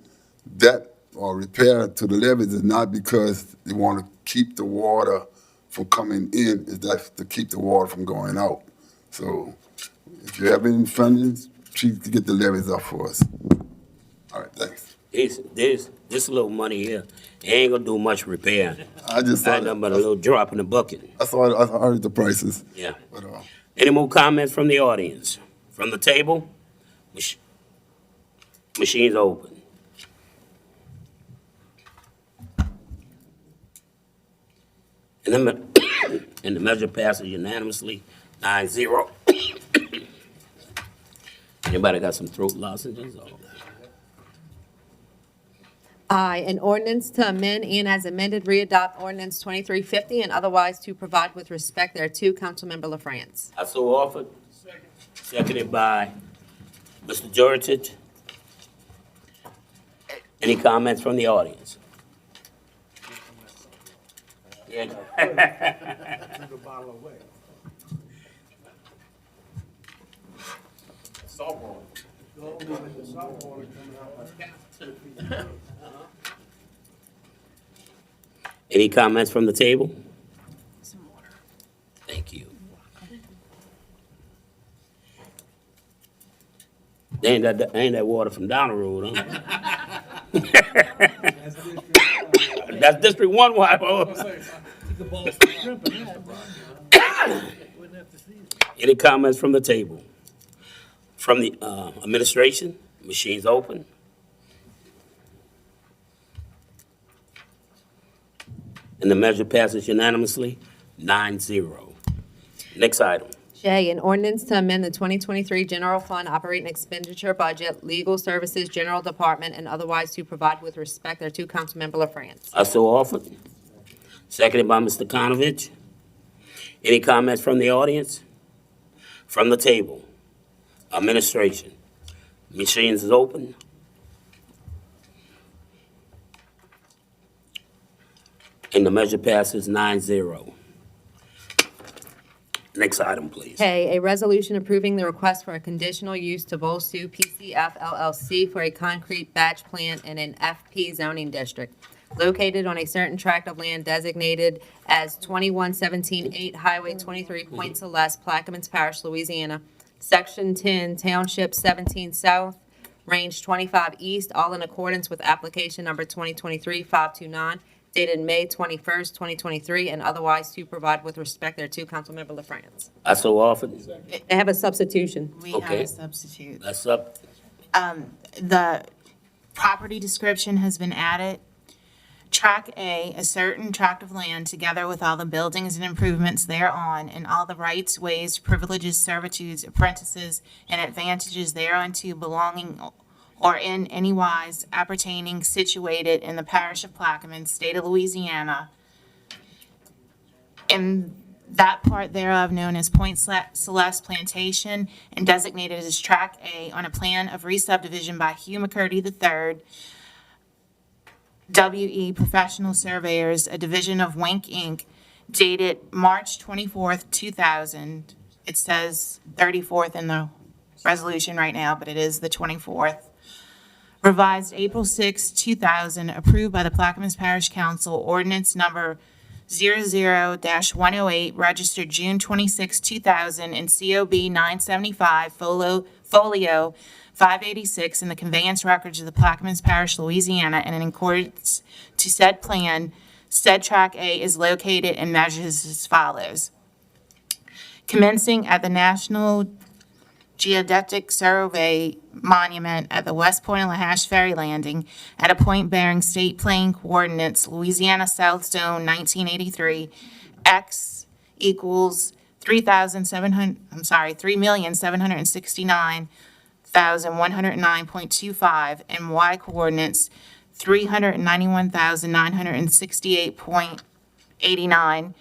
that repair to the levees is not because they want to keep the water from coming in, it's that to keep the water from going out. So if you have any funding, please get the levees up for us. All right, thanks. This little money here, it ain't gonna do much repair. I just saw Ain't nothing but a little drop in the bucket. I heard the prices. Yeah. But, Any more comments from the audience? From the table? Machines open. And the measure passes unanimously, 9-0. Anybody got some throat lozenges? Or- I, an ordinance to amend and as amended readopt ordinance 2350 and otherwise to provide with respect thereto. Councilmember LaFrance. I so offered. Seconded by Mr. Georgich. Any comments from the audience? Yeah. Any comments from the table? Thank you. Ain't that water from down the road, huh? That's District 1 water. Any comments from the table? From the administration? Machines open. And the measure passes unanimously, 9-0. Next item. J, an ordinance to amend the 2023 general fund operating expenditure budget, legal services, general department, and otherwise to provide with respect thereto. Councilmember LaFrance. I so offered. Seconded by Mr. Konovich. Any comments from the audience? From the table? Administration? Machines is open. And the measure passes 9-0. Next item, please. K, a resolution approving the request for a conditional use to Bolsu PCF LLC for a concrete batch plant in an FP zoning district located on a certain tract of land designated as 21178 Highway 23, Point Celeste, Plaquemines Parish, Louisiana, Section 10, Township 17 South, Range 25 East, all in accordance with application number 2023-529, dated May 21st, 2023, and otherwise to provide with respect thereto. Councilmember LaFrance. I so offered. They have a substitution. We have Okay. a substitute. That's up. The property description has been added. Track A, a certain tract of land, together with all the buildings and improvements thereon, and all the rights, ways, privileges, servitudes, apprentices, and advantages thereunto belonging or in any wise appertaining, situated in the parish of Plaquemines, state of Louisiana, in that part thereof known as Point Celeste Plantation, and designated as Track A on a plan of re-subdivision by Hugh McCurdy III, W.E. Professional Surveyors, a division of Wink, Inc., dated March 24th, 2000. It says 34th in the resolution right now, but it is the 24th. Revised April 6, 2000, approved by the Plaquemines Parish Council, ordinance number 00-108, registered June 26, 2000, and COB 975, folio 586 in the conveyance records of the Plaquemines Parish, Louisiana, and in accordance to said plan, said Track A is located and measures as follows. Commencing at the National Geodetic Survey Monument at the West Point of Lahash Ferry Landing at a point bearing state plane coordinates Louisiana South Zone 1983, X equals 3,769,109.25, and Y coordinates 391,968.89.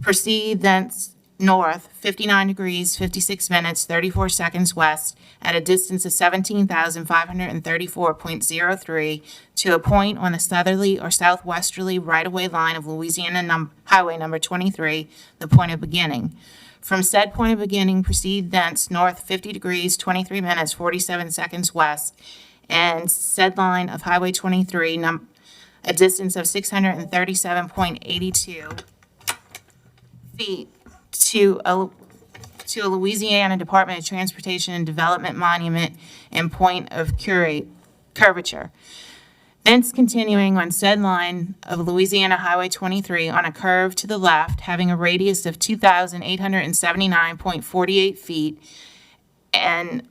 Proceed thence north 59 degrees 56 minutes 34 seconds west at a distance of 17,534.03 to a point on the southerly or southwesterly right-of-way line of Louisiana Highway number 23, the point of beginning. From said point of beginning, proceed thence north 50 degrees 23 minutes 47 seconds west and said line of Highway 23, a distance of 637.82 feet to a Louisiana Department of Transportation and Development monument and point of curvature. Thence continuing on said line of Louisiana Highway 23 on a curve to the left, having a radius of 2,879.48 feet and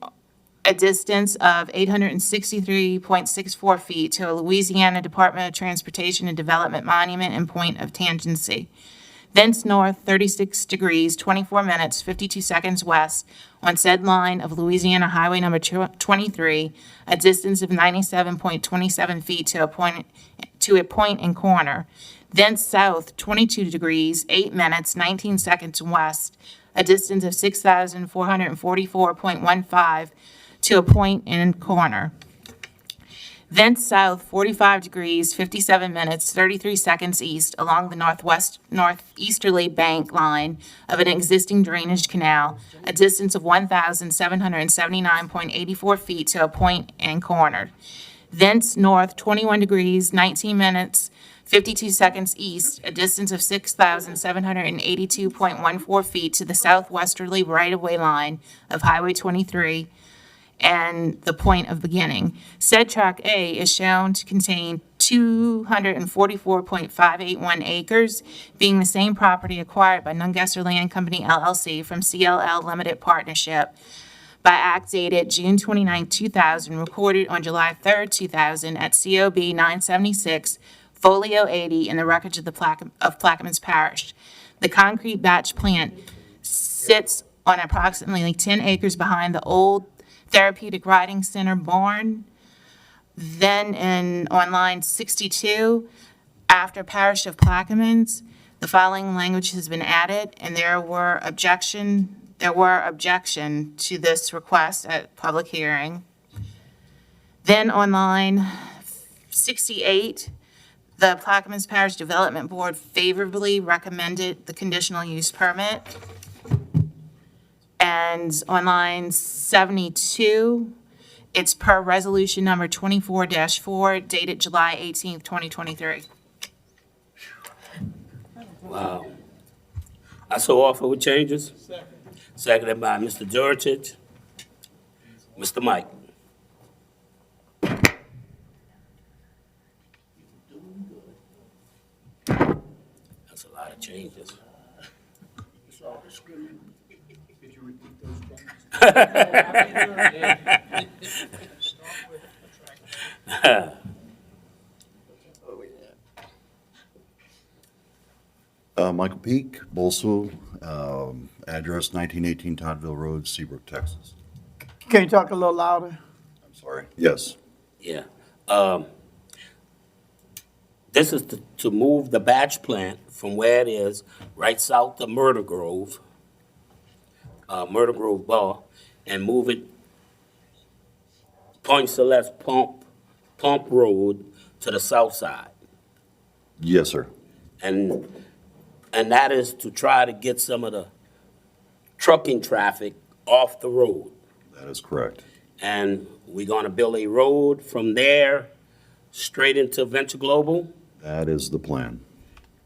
a distance of 863.64 feet to a Louisiana Department of Transportation and Development monument and point of tangency. thence north 36 degrees, 24 minutes, 52 seconds west on said line of Louisiana Highway number 23, a distance of 97.27 feet to a point and corner. Thence south 22 degrees, 8 minutes, 19 seconds west, a distance of 6,444.15 to a point and corner. Thence south 45 degrees, 57 minutes, 33 seconds east along the northeasterly bank line of an existing drainage canal, a distance of 1,779.84 feet to a point and corner. Thence north 21 degrees, 19 minutes, 52 seconds east, a distance of 6,782.14 feet to the southwesterly right-of-way line of Highway 23 and the point of beginning. Said Track A is shown to contain 244.581 acres, being the same property acquired by Nungesser Land Company LLC from CLL Limited Partnership by act dated June 29, 2000, recorded on July 3, 2000 at COB 976, Folio 80 in the records of Plaquemines Parish. The concrete batch plant sits on approximately 10 acres behind the old Therapeutic Riding Center barn. Then on line 62, after Parish of Plaquemines, the following language has been added, and there were objection to this request at public hearing. Then on line 68, the Plaquemines Parish Development Board favorably recommended the conditional use permit. And on line 72, it's per resolution number 24-4 dated July 18th, 2023. Wow. I so offer with changes. Seconded by Mr. Georgich. Mr. Mike. That's a lot of changes. Michael Peak, Bolswell, address 1918 Toddville Road, Seabrook, Texas. Can you talk a little louder? I'm sorry. Yes. Yeah. This is to move the batch plant from where it is, right south of Murder Grove Bar, and move it Point Celeste Pump Road to the south side. Yes, sir. And that is to try to get some of the trucking traffic off the road. That is correct. And we're gonna build a road from there straight into Venture Global, That is the plan.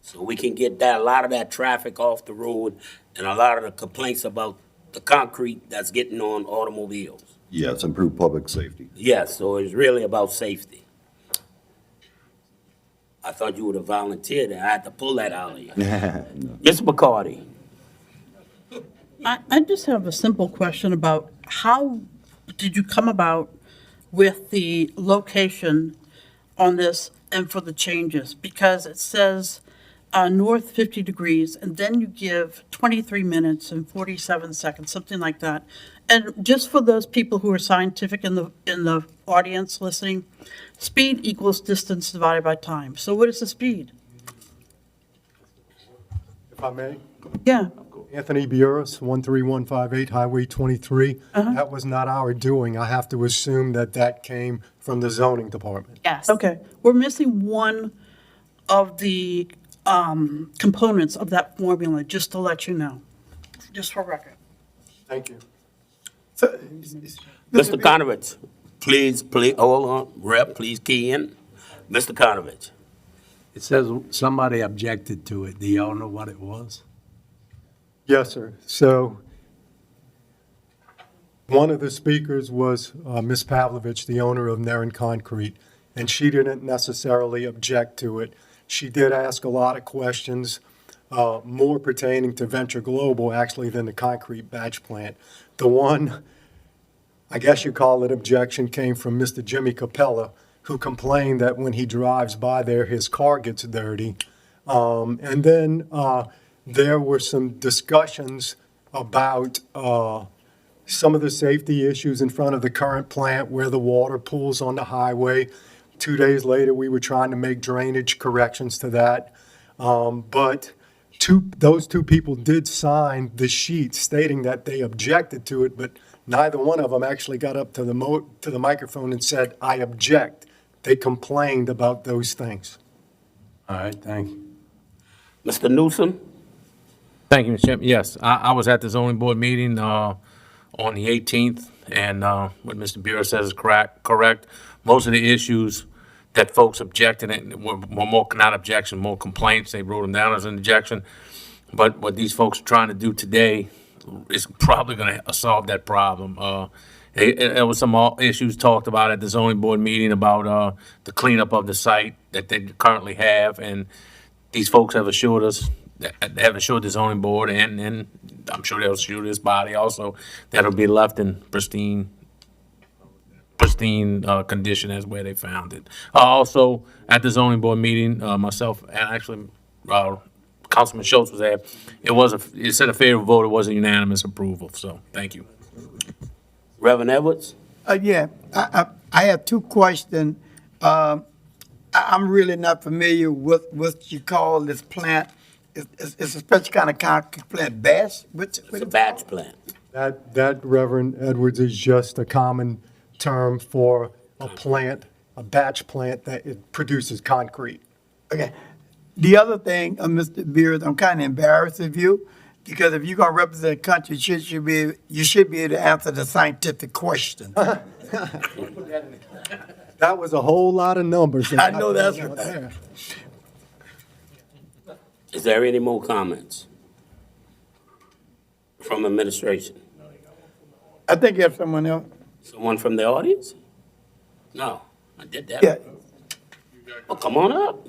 so we can get a lot of that traffic off the road and a lot of the complaints about the concrete that's getting on automobiles. Yes, improve public safety. Yes, so it's really about safety. I thought you would have volunteered, and I had to pull that out of you. Mr. McCarty. I just have a simple question about how did you come about with the location on this and for the changes? Because it says north 50 degrees, and then you give 23 minutes and 47 seconds, something like that. And just for those people who are scientific in the audience listening, speed equals distance divided by time. So what is the speed? If I may? Yeah. Anthony Burris, 13158 Highway 23. That was not our doing. I have to assume that came from the zoning department. Yes. Okay. We're missing one of the components of that formula, just to let you know, just for record. Thank you. Mr. Konovich, please, hold on, Rep, please key in. Mr. Konovich. It says somebody objected to it. Do y'all know what it was? Yes, sir. So one of the speakers was Ms. Pavlovich, the owner of Naren Concrete, and she didn't necessarily object to it. She did ask a lot of questions, more pertaining to Venture Global, actually, than the concrete batch plant. The one, I guess you call it objection, came from Mr. Jimmy Capella, who complained that when he drives by there, his car gets dirty. And then there were some discussions about some of the safety issues in front of the current plant where the water pools on the highway. 2 days later, we were trying to make drainage corrections to that. But those two people did sign the sheet stating that they objected to it, but neither one of them actually got up to the microphone and said, "I object." They complained about those things. All right, thank you. Mr. Newsom? Thank you, Mr. Chairman. Yes, I was at the zoning board meeting on the 18th, and what Mr. Bureau says is correct. Most of the issues that folks objected were more, not objection, more complaints. They wrote them down as an objection. But what these folks are trying to do today is probably going to solve that problem. There was some issues talked about at the zoning board meeting about the cleanup of the site that they currently have, and these folks have assured us, they have assured the zoning board, and I'm sure they'll assure this body also, that it'll be left in pristine condition as where they found it. Also, at the zoning board meeting, myself and actually Councilman Schultz was there. It said a favorable vote. It was a unanimous approval. So, thank you. Reverend Edwards? Yeah, I have two questions. I'm really not familiar with what you call this plant. It's a special kind of concrete plant, batch? It's a batch plant. That, Reverend Edwards, is just a common term for a plant, a batch plant that it produces concrete. Okay. The other thing, Mr. Beard, I'm kind of embarrassed of you, because if you're going to represent a country, you should be able to answer the scientific question. That was a whole lot of numbers. I know that's right. Is there any more comments from administration? I think you have someone else. Someone from the audience? No, I did that. Yeah. Well, come on up.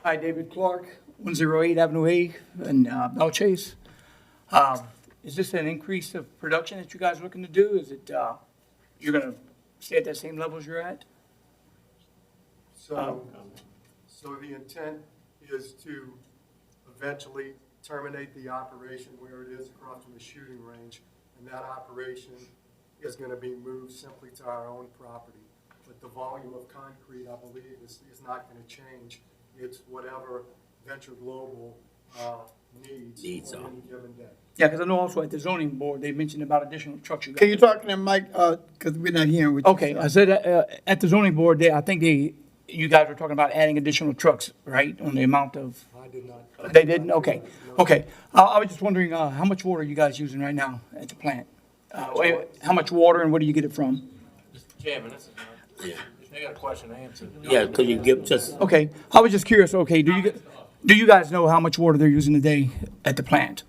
Hi, David Clark, 108 Avenue A in Belchase. Is this an increase of production that you guys are looking to do? Is it, you're going to stay at that same level as you're at? So the intent is to eventually terminate the operation where it is across from the shooting range, and that operation is going to be moved simply to our own property. But the volume of concrete, I believe, is not going to change. It's whatever Venture Global needs on any given day. Yeah, because I know also at the zoning board, they mentioned about additional trucks. You Can you talk to them, Mike, because we're not hearing what you Okay, said. I said at the zoning board, I think you guys were talking about adding additional trucks, right, on the amount of? I did not. They didn't? Okay. Okay. I was just wondering, how much water are you guys using right now at the plant? How much water and where do you get it from? Mr. Chairman, they got a question to answer. Yeah, could you give just, Okay, I was just curious, okay, do you guys know how much water they're using a day at the plant?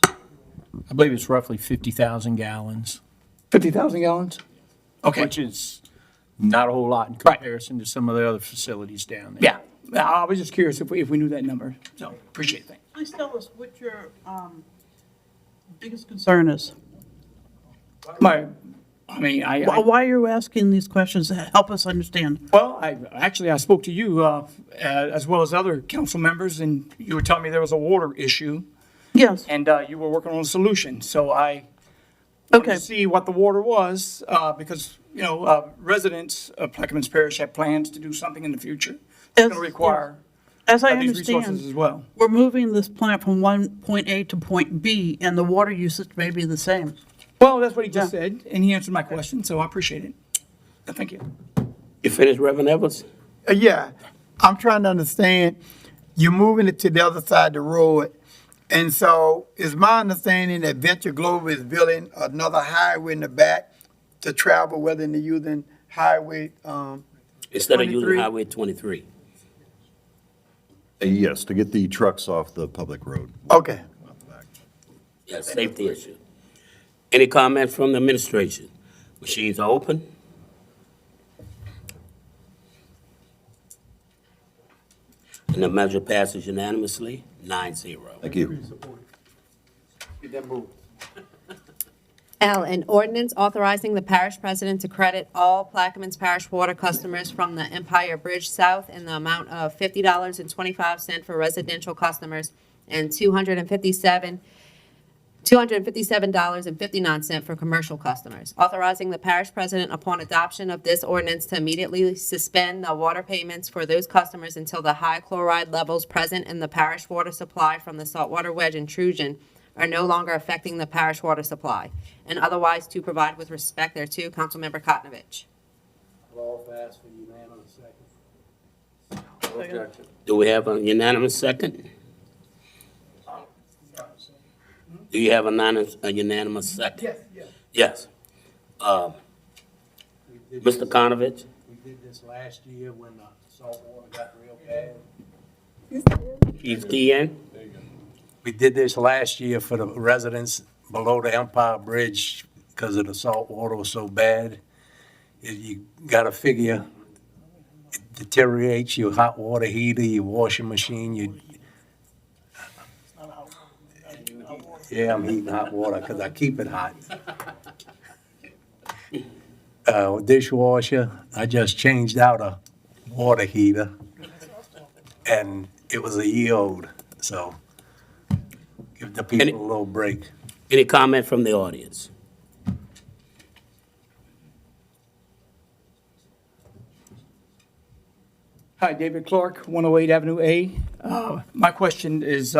I believe it's roughly 50,000 gallons. 50,000 gallons? Okay. Which is not a whole lot in comparison to some of the other facilities down there. Yeah, I was just curious if we knew that number, so appreciate that. Please tell us what your biggest concern is. Why are you asking these questions? Help us understand. Well, I spoke to you as well as other council members, and you were telling me there was a water issue. Yes. And you were working on a solution, so I wanted to see what the water was, because, residents of Plaquemines Parish have plans to do something in the future. It's going to require As I these resources understand, as well. we're moving this plant from point A to point B, and the water usage may be the same. Well, that's what he just said, and he answered my question, so I appreciate it. Thank you. you finished, Reverend Edwards? Yeah, I'm trying to understand, you're moving it to the other side of the road, and so it's my understanding that Venture Global is building another highway in the back to travel, whether they're using highway, Instead of using 23? Highway 23. Yes, to get the trucks off the public road. Okay. Yeah, safety issue. Any comments from the administration? Machines are open. And the measure passes unanimously, 9-0. Thank you. Get that moved. L, an ordinance authorizing the parish president to credit all Plaquemines Parish water customers from the Empire Bridge South in the amount of $50.25 for residential customers and $257.59 for commercial customers. Authorizing the parish president upon adoption of this ordinance to immediately suspend the water payments for those customers until the high chloride levels present in the parish water supply from the saltwater wedge intrusion are no longer affecting the parish water supply, and otherwise to provide with respect thereto. Councilmember Kotnovich. All passed for unanimous second. Do we have a unanimous second? Do you have a unanimous second? Yes. Mr. Konovich? We did this last year when the salt water got real bad. Chief Deanne? We did this last year for the residents below the Empire Bridge because of the salt water was so bad. You gotta figure, it deteriorates your hot water heater, your washing machine, yeah, I'm heating hot water because I keep it hot. Dishwasher, I just changed out a water heater and it was a year old, so give the people a little break. Any comment from the audience? Hi, David Clark, 108 Avenue A. My question is,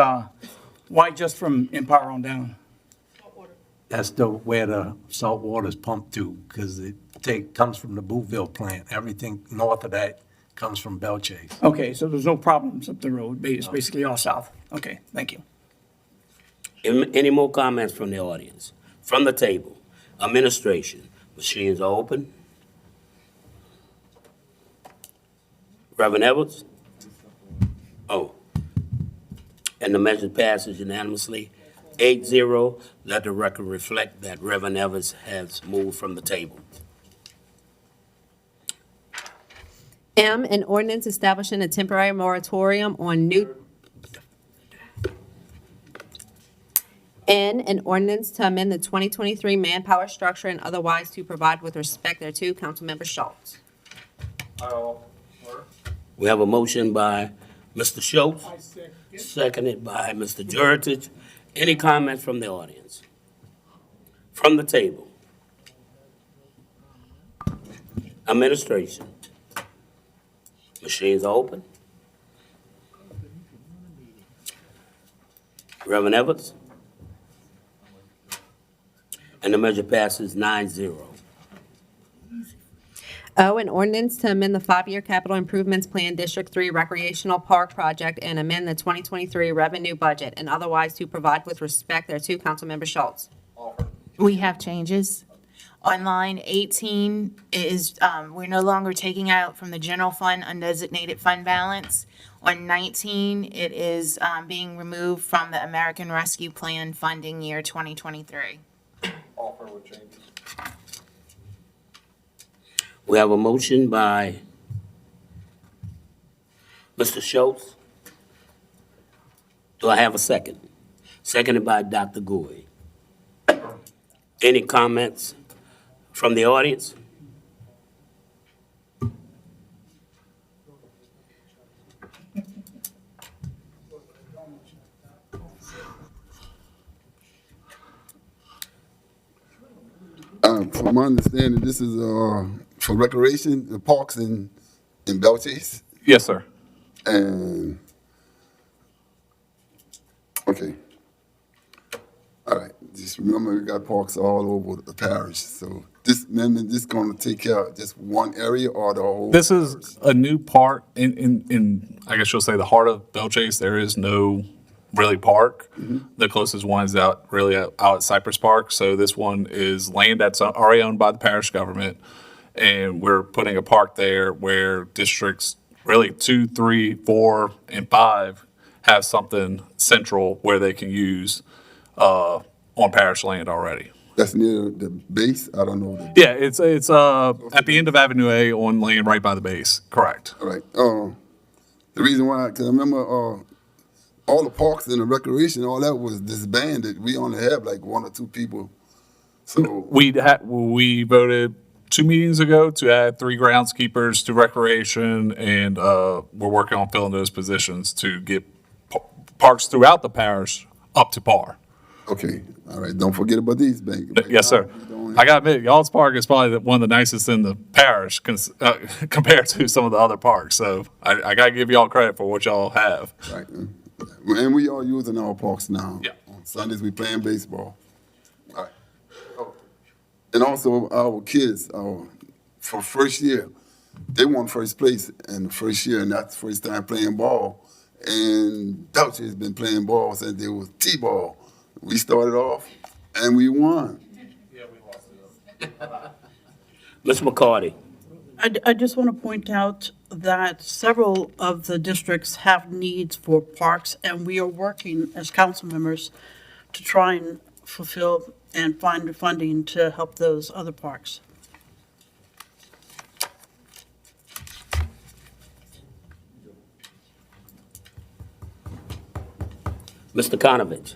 why just from Empire on down? That's where the salt water is pumped to, because it comes from the Bouville plant. Everything north of that comes from Belchase. Okay, so there's no problems up the road, it's basically all south. Okay, thank you. Any more comments from the audience? From the table, administration, machines are open. Reverend Edwards? Oh. And the measure passes unanimously. 8-0, let the record reflect that Reverend Evans has moved from the table. M, an ordinance establishing a temporary moratorium on new. N, an ordinance to amend the 2023 manpower structure and otherwise to provide with respect thereto. Councilmember Schultz. We have a motion by Mr. Schultz, seconded by Mr. Jurich. Any comments from the audience? From the table? Administration. Machines are open. Reverend Evans? And the measure passes 9-0. O, an ordinance to amend the 5-year capital improvements plan District 3 recreational park project and amend the 2023 revenue budget and otherwise to provide with respect thereto. Councilmember Schultz. We have changes. On line 18 is, we're no longer taking out from the general fund undesignated fund balance. On 19, it is being removed from the American Rescue Plan funding year 2023. Offer with changes. We have a motion by Mr. Schultz. Do I have a second? Seconded by Dr. Gouy. Any comments from the audience? From my understanding, this is for recreation, the parks in Belchase. Yes, sir. And, okay. All right, just remember we got parks all over the parish. So this amendment, this gonna take care of just one area or the whole? This is a new park in I guess you'll say the heart of Belchase. There is no really park. The closest one is out at Cypress Park. So this one is land that's already owned by the parish government. And we're putting a park there where districts really 2, 3, 4, and 5 have something central where they can use on parish land already. That's near the base? I don't know. Yeah, it's at the end of Avenue A on land right by the base. Correct. All right. The reason why, because I remember all the parks and the recreation, all that was disbanded. We only have like 1 or 2 people So, We voted 2 meetings ago to add 3 groundskeepers to recreation, and we're working on filling those positions to get parks throughout the parish up to par. okay, all right, don't forget about these banks. Yes, sir. I gotta admit, y'all's park is probably one of the nicest in the parish compared to some of the other parks. So I gotta give y'all credit for what y'all have. Right, and we are using our parks now. Yeah. On Sundays, we playing baseball. All right. And also, our kids, for first year, they won first place in the first year, and that's the first time playing ball. And Dutch has been playing ball since they was T-ball. We started off, and we won. Ms. McCarty. I just want to point out that several of the districts have needs for parks, and we are working as council members to try and fulfill and find the funding to help those other parks. Mr. Konovich.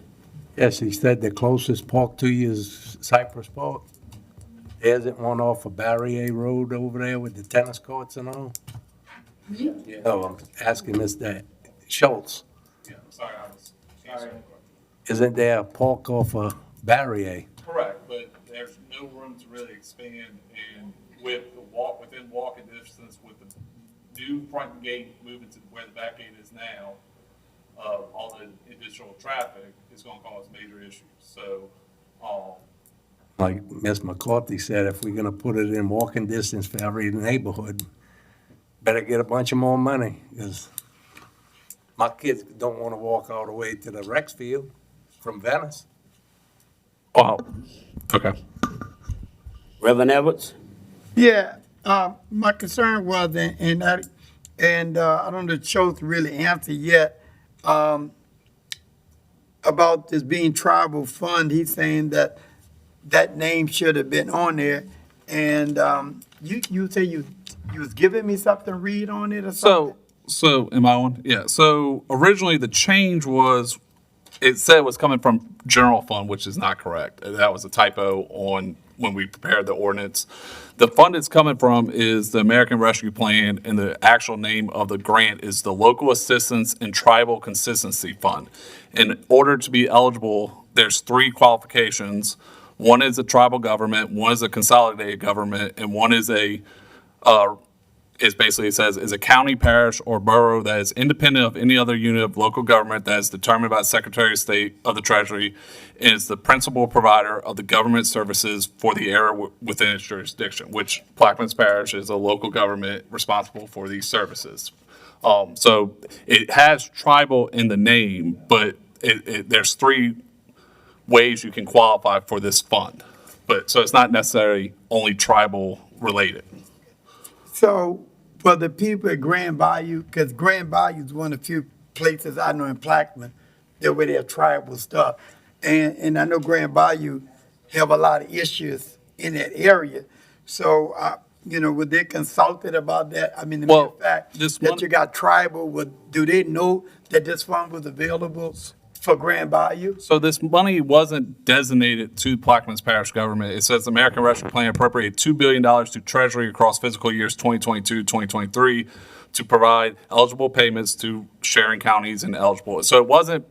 Yes, he said the closest park to you is Cypress Park. There isn't one off of Barrier Road over there with the tennis courts and all? Yeah. Oh, I'm asking Mr. Schultz. Yeah, sorry, Isn't there a park off of Barrier? Correct, but there's no room to really expand, and with the within walking distance with the new front gate moving to where the back gate is now, all the additional traffic is gonna cause major issues, so, Like Ms. McCarthy said, if we're gonna put it in walking distance for every neighborhood, better get a bunch of more money, because my kids don't wanna walk all the way to the Rex Field from Venice. wow, okay. Reverend Edwards? Yeah, my concern was, and I don't know if Schultz really answered yet, about this being tribal fund. He's saying that that name should have been on there. And you say you was giving me something to read on it or something? So am I on? Yeah, so originally the change was, it said it was coming from general fund, which is not correct. That was a typo on when we prepared the ordinance. The fund it's coming from is the American Rescue Plan, and the actual name of the grant is the Local Assistance and Tribal Consistency Fund. In order to be eligible, there's 3 qualifications. One is a tribal government, one is a consolidated government, and one is basically, it says, is a county, parish, or borough that is independent of any other unit of local government that is determined by the Secretary of State of the Treasury, and is the principal provider of the government services for the area within its jurisdiction, which Plaquemines Parish is a local government responsible for these services. So it has tribal in the name, but there's 3 ways you can qualify for this fund. So it's not necessarily only tribal related. So for the people at Grand Bayou, because Grand Bayou is one of the few places I know in Plaquemine that where they have tribal stuff. And I know Grand Bayou have a lot of issues in that area. So, were they consulted about that? I mean, the mere fact that you got tribal, do they know that this fund was available for Grand Bayou? So this money wasn't designated to Plaquemines Parish government. It says the American Rescue Plan appropriated $2 billion to Treasury across fiscal years 2022, 2023 to provide eligible payments to sharing counties and eligible. So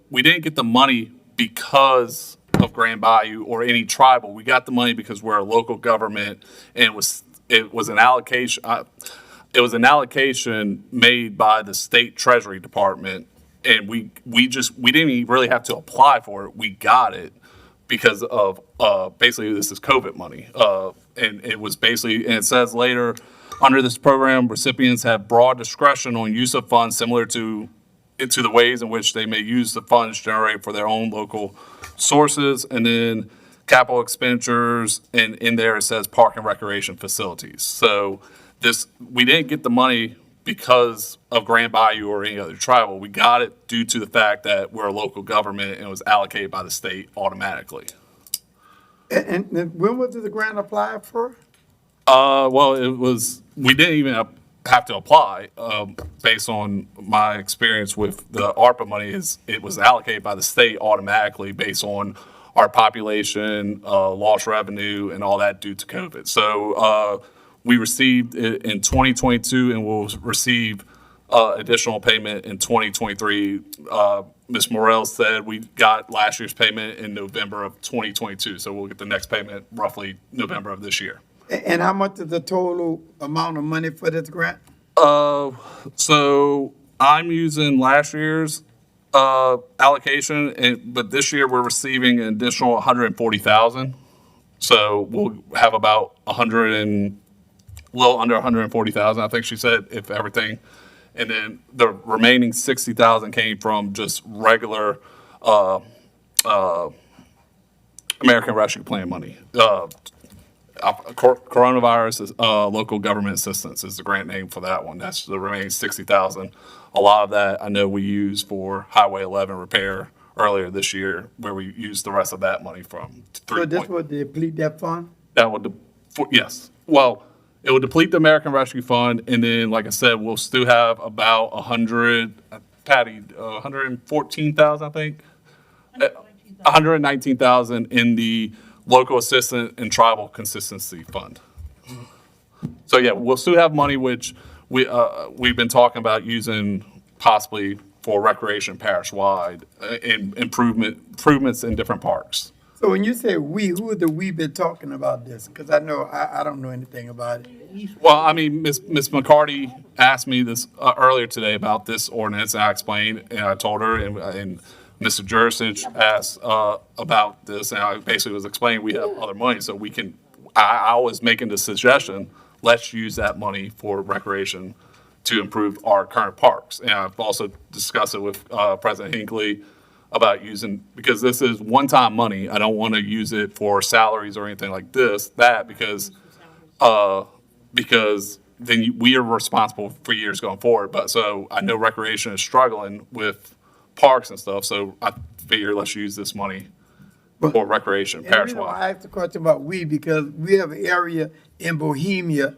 we didn't get the money because of Grand Bayou or any tribal. We got the money because we're a local government, and it was an allocation. It was an allocation made by the state Treasury Department. And we didn't really have to apply for it. We got it because of basically this is COVID money. And it was basically, and it says later, under this program, recipients have broad discretion on use of funds similar to the ways in which they may use the funds generated for their own local sources. And then capital expenditures, and in there it says park and recreation facilities. So we didn't get the money because of Grand Bayou or any other tribal. We got it due to the fact that we're a local government and it was allocated by the state automatically. And when was the grant applied for? We didn't even have to apply, based on my experience with the ARPA money. It was allocated by the state automatically based on our population, lost revenue, and all that due to COVID. So we received it in 2022, and we'll receive additional payment in 2023. Ms. Morel said we got last year's payment in November of 2022, so we'll get the next payment roughly November of this year. And how much is the total amount of money for this grant? So I'm using last year's allocation, but this year we're receiving an additional 140,000. So we'll have about little under 140,000, I think she said, if everything. And then the remaining 60,000 came from just regular American Rescue Plan money. Coronavirus local government assistance is the grant name for that one. That's the remaining 60,000. A lot of that I know we used for Highway 11 repair earlier this year, where we used the rest of that money from. So this would deplete that fund? That would, yes. Well, it would deplete the American Rescue Fund, and then, like I said, we'll still have about 114,000, I think. 119,000 in the local assistance and tribal consistency fund. So yeah, we'll still have money, which we've been talking about using possibly for recreation parish-wide, in improvements in different parks. So when you say we, who is the we been talking about this? Because I know, I don't know anything about it. Well, I mean, Ms. McCarty asked me this earlier today about this ordinance, and I explained, and I told her, and Mr. Jurisich asked about this, and I basically was explaining we have other money, so we can, I was making the suggestion, let's use that money for recreation to improve our current parks. And I've also discussed it with President Hinckley about using, because this is one-time money. I don't want to use it for salaries or anything like because then we are responsible for years going forward. But so I know recreation is struggling with parks and stuff, so I figure let's use this money for recreation parish-wide. I asked the question about we because we have an area in Bohemia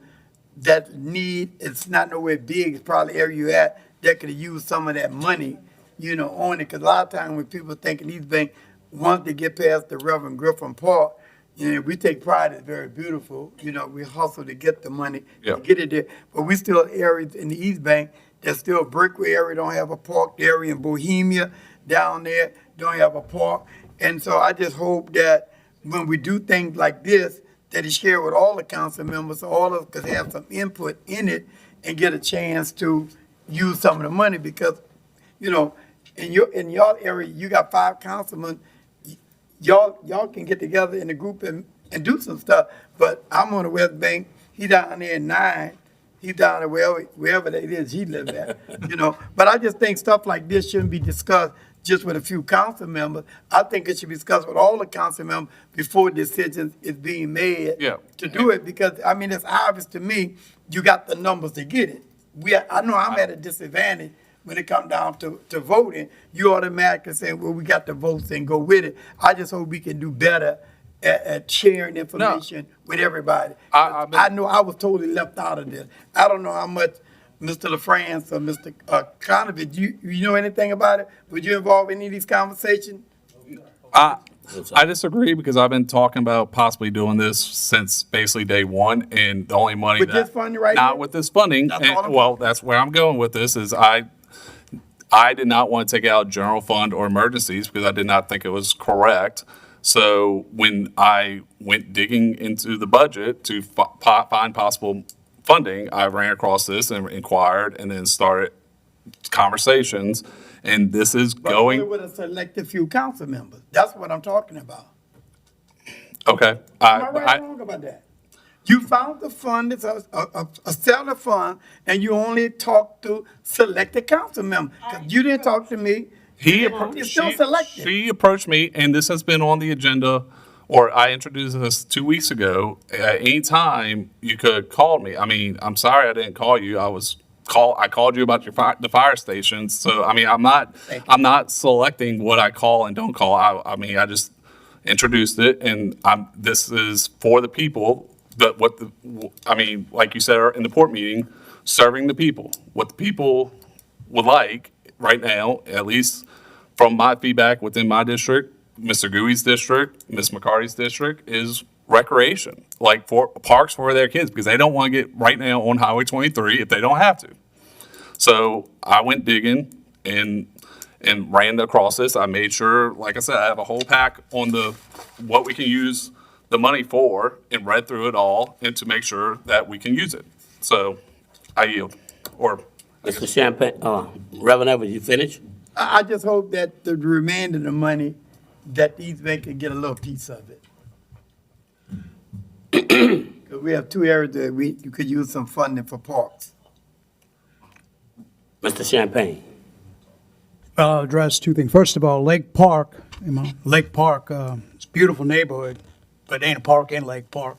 that it's not nowhere big, it's probably area you at that could use some of that money, on it. Because a lot of times when people think in East Bank, once they get past the Reverend Griffin Park, we take pride, it's very beautiful. We hustle to get the money, to get it there. But we still have areas in the East Bank that's still Brickway area, don't have a park. The area in Bohemia down there don't have a park. And so I just hope that when we do things like this, that it's shared with all the council members, so all of us could have some input in it and get a chance to use some of the money because, in your area, you got 5 councilmen. Y'all can get together in a group and do some stuff. But I'm on the West Bank. He down there at 9. He's down there wherever it is he lives at, But I just think stuff like this shouldn't be discussed just with a few council members. I think it should be discussed with all the council members before decisions is being made to do it. Because, it's obvious to me, you got the numbers to get it. I know I'm at a disadvantage when it comes down to voting. You automatically say, well, we got the votes and go with it. I just hope we can do better at sharing information with everybody. I know I was totally left out of this. I don't know how much Mr. LaFrance or Mr. Conover, you know anything about it? Were you involved in any of these conversations? I disagree because I've been talking about possibly doing this since basically day one, and the only money With this funding right not here? with this funding. That's where I'm going with this. Is I did not want to take out general fund or emergencies because I did not think it was correct. So when I went digging into the budget to find possible funding, I ran across this and inquired, and then started conversations. And this is going. But with a selected few council members. That's what I'm talking about. Okay. Am I right or wrong about that? You found the fund, it's a stellar fund, and you only talked to selected council members. 'Cause you didn't talk to me. She approached me, and this has been on the agenda, or I introduced this 2 weeks ago. At any time, you could call me. I'm sorry I didn't call you. I called you about the fire stations. So, I'm not selecting what I call and don't call. I just introduced it, and this is for the people. But like you said in the port meeting, serving the people. What the people would like right now, at least from my feedback within my district, Mr. Gooey's district, Ms. McCarty's district is recreation, like for parks for their kids, because they don't want to get right now on Highway 23 if they don't have to. So I went digging and ran across this. I made sure, like I said, I have a whole pack on what we can use the money for, and read through it all and to make sure that we can use it. So I yield. Or Mr. Champagne, Reverend Evans, you finished? I just hope that the remainder of the money, that these men can get a little piece of it. 'Cause we have two areas that you could use some funding for parks. Mr. Champagne? Well, I'll address two things. First of all, Lake Park, it's a beautiful neighborhood, but ain't a park in Lake Park.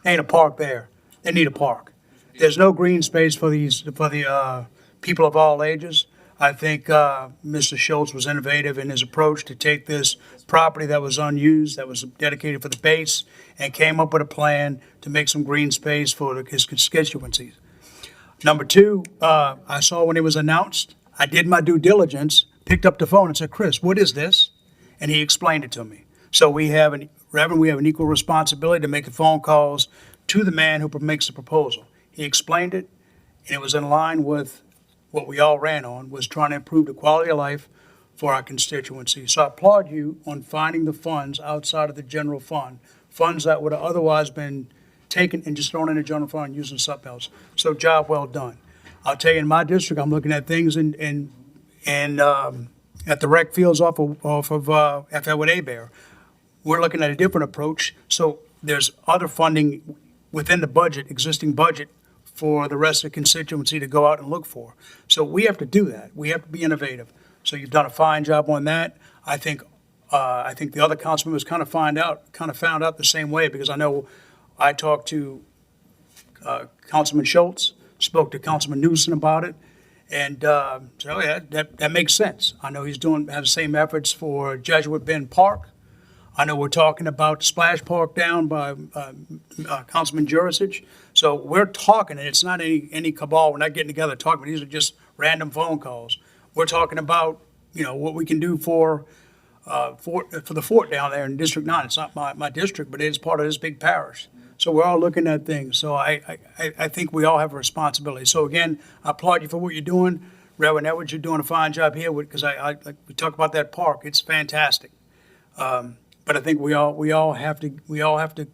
Ain't a park there. They need a park. There's no green space for the people of all ages. I think Mr. Schultz was innovative in his approach to take this property that was unused, that was dedicated for the base, and came up with a plan to make some green space for his constituencies. Number two, I saw when it was announced, I did my due diligence, picked up the phone and said, Chris, what is this? And he explained it to me. So we have an equal responsibility to make the phone calls to the man who makes the proposal. He explained it, and it was in line with what we all ran on, was trying to improve the quality of life for our constituency. So I applaud you on finding the funds outside of the general fund, funds that would have otherwise been taken and just thrown in the general fund and using something else. So job well done. I'll tell you, in my district, I'm looking at things at the rec fields off of FL Bear. We're looking at a different approach. So there's other funding within the budget, existing budget, for the rest of the constituency to go out and look for. So we have to do that. We have to be innovative. So you've done a fine job on that. I think the other council members kind of found out the same way, because I know I talked to Councilman Schultz, spoke to Councilman Newsom about it, and said, oh yeah, that makes sense. I know he's have the same efforts for Jesuit Bend Park. I know we're talking about Splash Park down by Councilman Jurisic. So we're talking, and it's not any cabal. We're not getting together talking. These are just random phone calls. We're talking about, what we can do for the fort down there in District 9. It's not my district, but it is part of this big parish. So we're all looking at things. So I think we all have a responsibility. So again, I applaud you for what you're doing. Reverend Edwards, you're doing a fine job here because we talk about that park. It's fantastic. But I think we all have to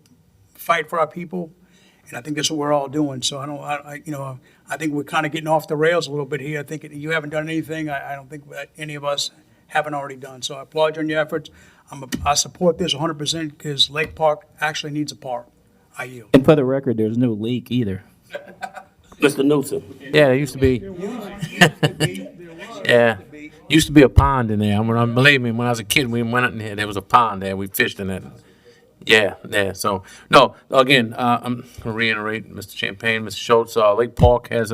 fight for our people, and I think that's what we're all doing. So I think we're kind of getting off the rails a little bit here. I think you haven't done anything. I don't think that any of us haven't already done. So I applaud you on your efforts. I support this 100% because Lake Park actually needs a park. I yield. And for the record, there's no leak either. Mr. Newsom? Yeah, there used to be. Yeah, used to be a pond in there. Believe me, when I was a kid, we went in there. There was a pond there. We fished in it. Yeah. So no, again, I'm gonna reiterate, Mr. Champagne, Mr. Schultz. Lake Park has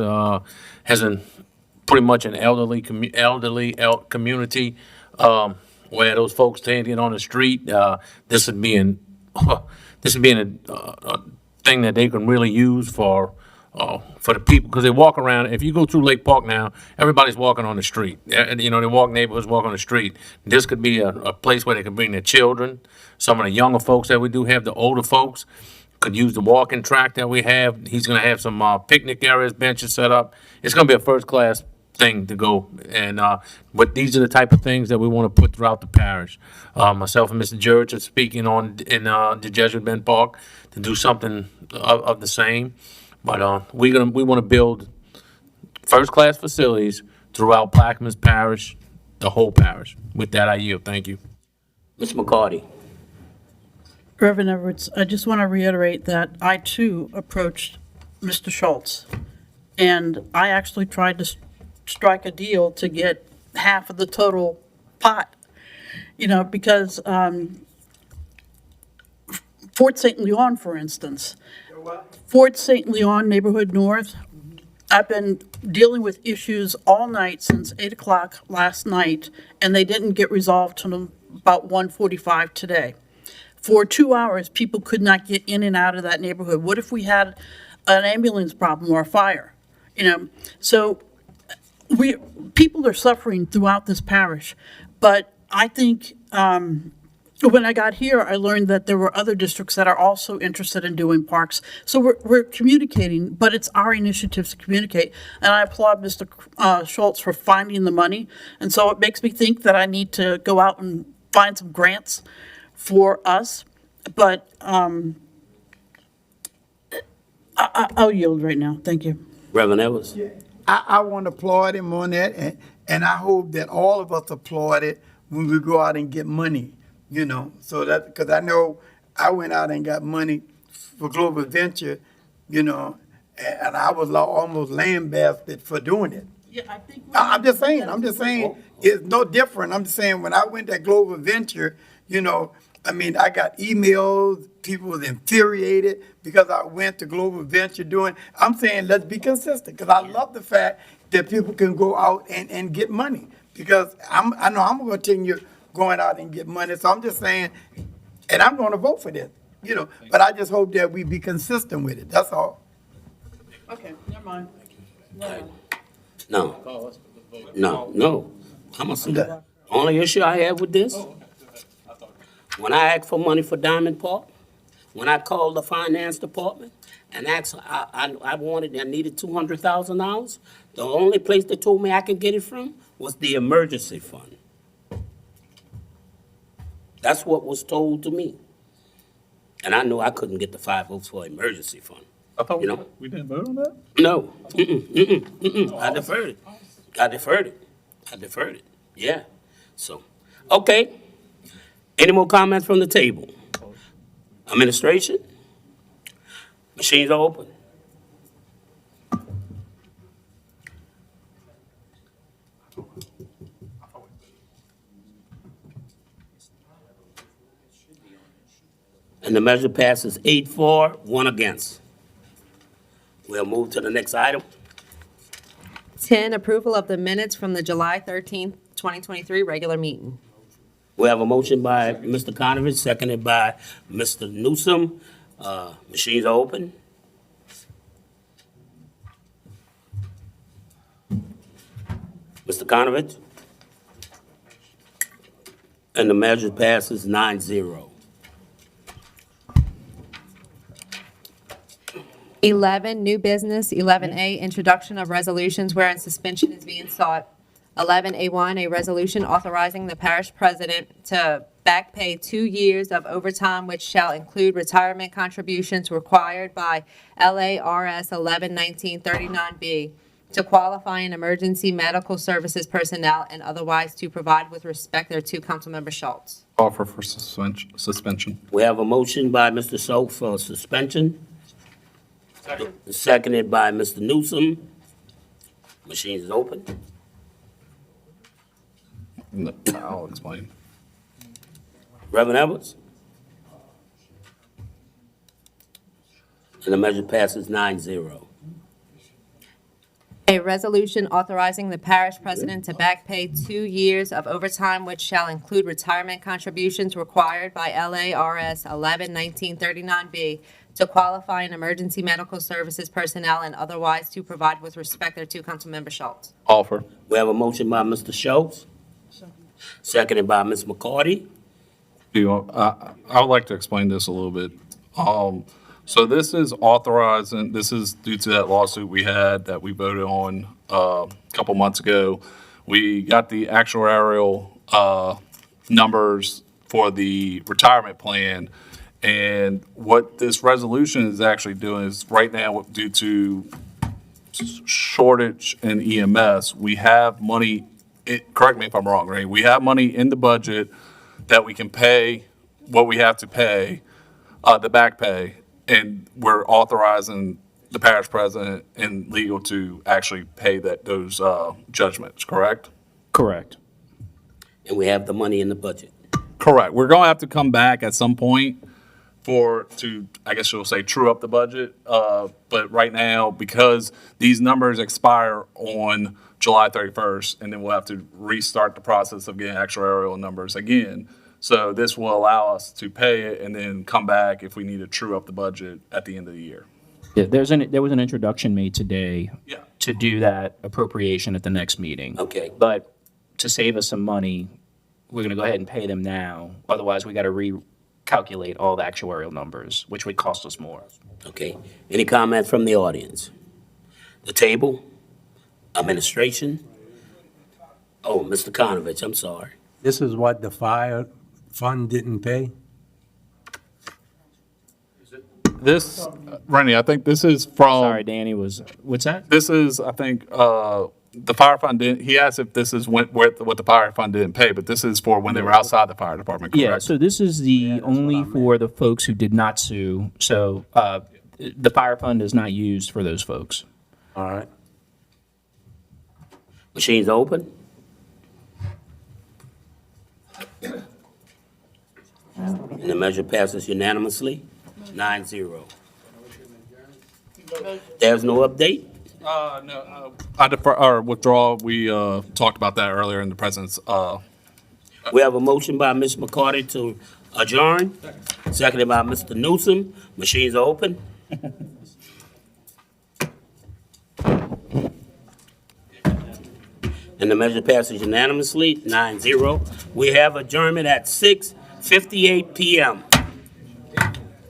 pretty much an elderly community where those folks tend to get on the street. This would be a thing that they can really use for the people, because they walk around. If you go through Lake Park now, everybody's walking on the street. They walk neighborhoods, walk on the street. This could be a place where they can bring their children. Some of the younger folks that we do have, the older folks, could use the walking track that we have. He's going to have some picnic areas, benches set up. It's going to be a first-class thing to go. And but these are the type of things that we want to put throughout the parish. Myself and Mr. George are speaking in the Jesuit Bend Park to do something of the same. But we want to build first-class facilities throughout Plaquemines Parish, the whole parish. With that, I yield. Thank you. Ms. McCarty? Reverend Edwards, I just want to reiterate that I too approached Mr. Schultz, and I actually tried to strike a deal to get half of the total pot, because Fort St. Leon, for instance, Fort St. Leon Neighborhood North, I've been dealing with issues all night since 8 o'clock last night, and they didn't get resolved till about 1:45 today. For 2 hours, people could not get in and out of that neighborhood. What if we had an ambulance problem or a fire? So people are suffering throughout this parish, but I think when I got here, I learned that there were other districts that are also interested in doing parks. So we're communicating, but it's our initiative to communicate. And I applaud Mr. Schultz for finding the money. And so it makes me think that I need to go out and find some grants for us. But I'll yield right now. Thank you. Reverend Edwards? I want to applaud him on that, and I hope that all of us applaud it when we go out and get money, you know. So that, because I know I went out and got money for Global Venture, you know, and I was almost lambasted for doing it. Yeah, I think I'm just saying, it's no different. I'm just saying, when I went to Global Venture, you know, I mean, I got emails, people was infuriated because I went to Global Venture doing, I'm saying, let's be consistent, because I love the fact that people can go out and get money, because I know I'm going to continue going out and get money, so I'm just saying, and I'm going to vote for this, you know, but I just hope that we be consistent with it, that's all. Okay, never mind. No. No. I'm gonna say, the only issue I have with this, when I asked for money for Diamond Park, when I called the finance department and asked, I needed $200,000, the only place they told me I could get it from was the emergency fund. That's what was told to me. And I knew I couldn't get the 5 votes for emergency fund. I thought You know? we didn't vote on that? No. I deferred it. Yeah. So, okay. Any more comments from the table? Administration? Machines are open. And the measure passes 8-4, 1 against. We'll move to the next item. 10, approval of the minutes from the July 13th, 2023 regular meeting. We have a motion by Mr. Conovich, seconded by Mr. Newsom. Machines are open. Mr. Conovich? And the measure passes 9-0. 11, new business. 11A, introduction of resolutions wherein suspension is being sought. 11A1, a resolution authorizing the parish president to back pay 2 years of overtime which shall include retirement contributions required by LARS 11-1939B to qualifying emergency medical services personnel and otherwise to provide with respect thereto. Councilmember Schultz. Offer for suspension. We have a motion by Mr. Schultz for suspension. Seconded by Mr. Newsom. Machines is open. No, I'll explain. Reverend Edwards? And the measure passes 9-0. A resolution authorizing the parish president to back pay 2 years of overtime which shall include retirement contributions required by LARS 11-1939B to qualifying emergency medical services personnel and otherwise to provide with respect thereto. Councilmember Schultz. Offer. We have a motion by Mr. Schultz. Seconded by Ms. McCarty. I would like to explain this a little bit. So this is authorizing, this is due to that lawsuit we had that we voted on a couple months ago. We got the actuarial numbers for the retirement plan. And what this resolution is actually doing is right now, due to shortage in EMS, we have money, correct me if I'm wrong, right? We have money in the budget that we can pay what we have to pay, the back pay, and we're authorizing the parish president and legal to actually pay those judgments, correct? Correct. And we have the money in the budget. Correct. We're going to have to come back at some point I guess you'll say, true up the budget. But right now, because these numbers expire on July 31st, and then we'll have to restart the process of getting actuarial numbers again. So this will allow us to pay it and then come back if we need to true up the budget at the end of the year. Yeah, there was an introduction made today to do that appropriation at the next meeting. Okay. But to save us some money, we're gonna go ahead and pay them now. Otherwise, we gotta recalculate all the actuarial numbers, which would cost us more. Okay. Any comment from the audience? The table? Administration? Oh, Mr. Konovich, I'm sorry. This is what the fire fund didn't pay? This, Rennie, I think this is from. Sorry, Danny, what's that? This is, I think, the fire fund didn't, he asked if this is what the fire fund didn't pay, but this is for when they were outside the fire department, correct? Yeah, so this is the only for the folks who did not sue. So the fire fund is not used for those folks. All right. Machines open? And the measure passes unanimously, 9-0. There's no update? No, I defer, or withdraw, we, talked about that earlier in the president's, We have a motion by Ms. McCarty to adjourn, seconded by Mr. Newsom. Machines are open. And the measure passes unanimously, 9-0. We have adjournment at 6:58 PM.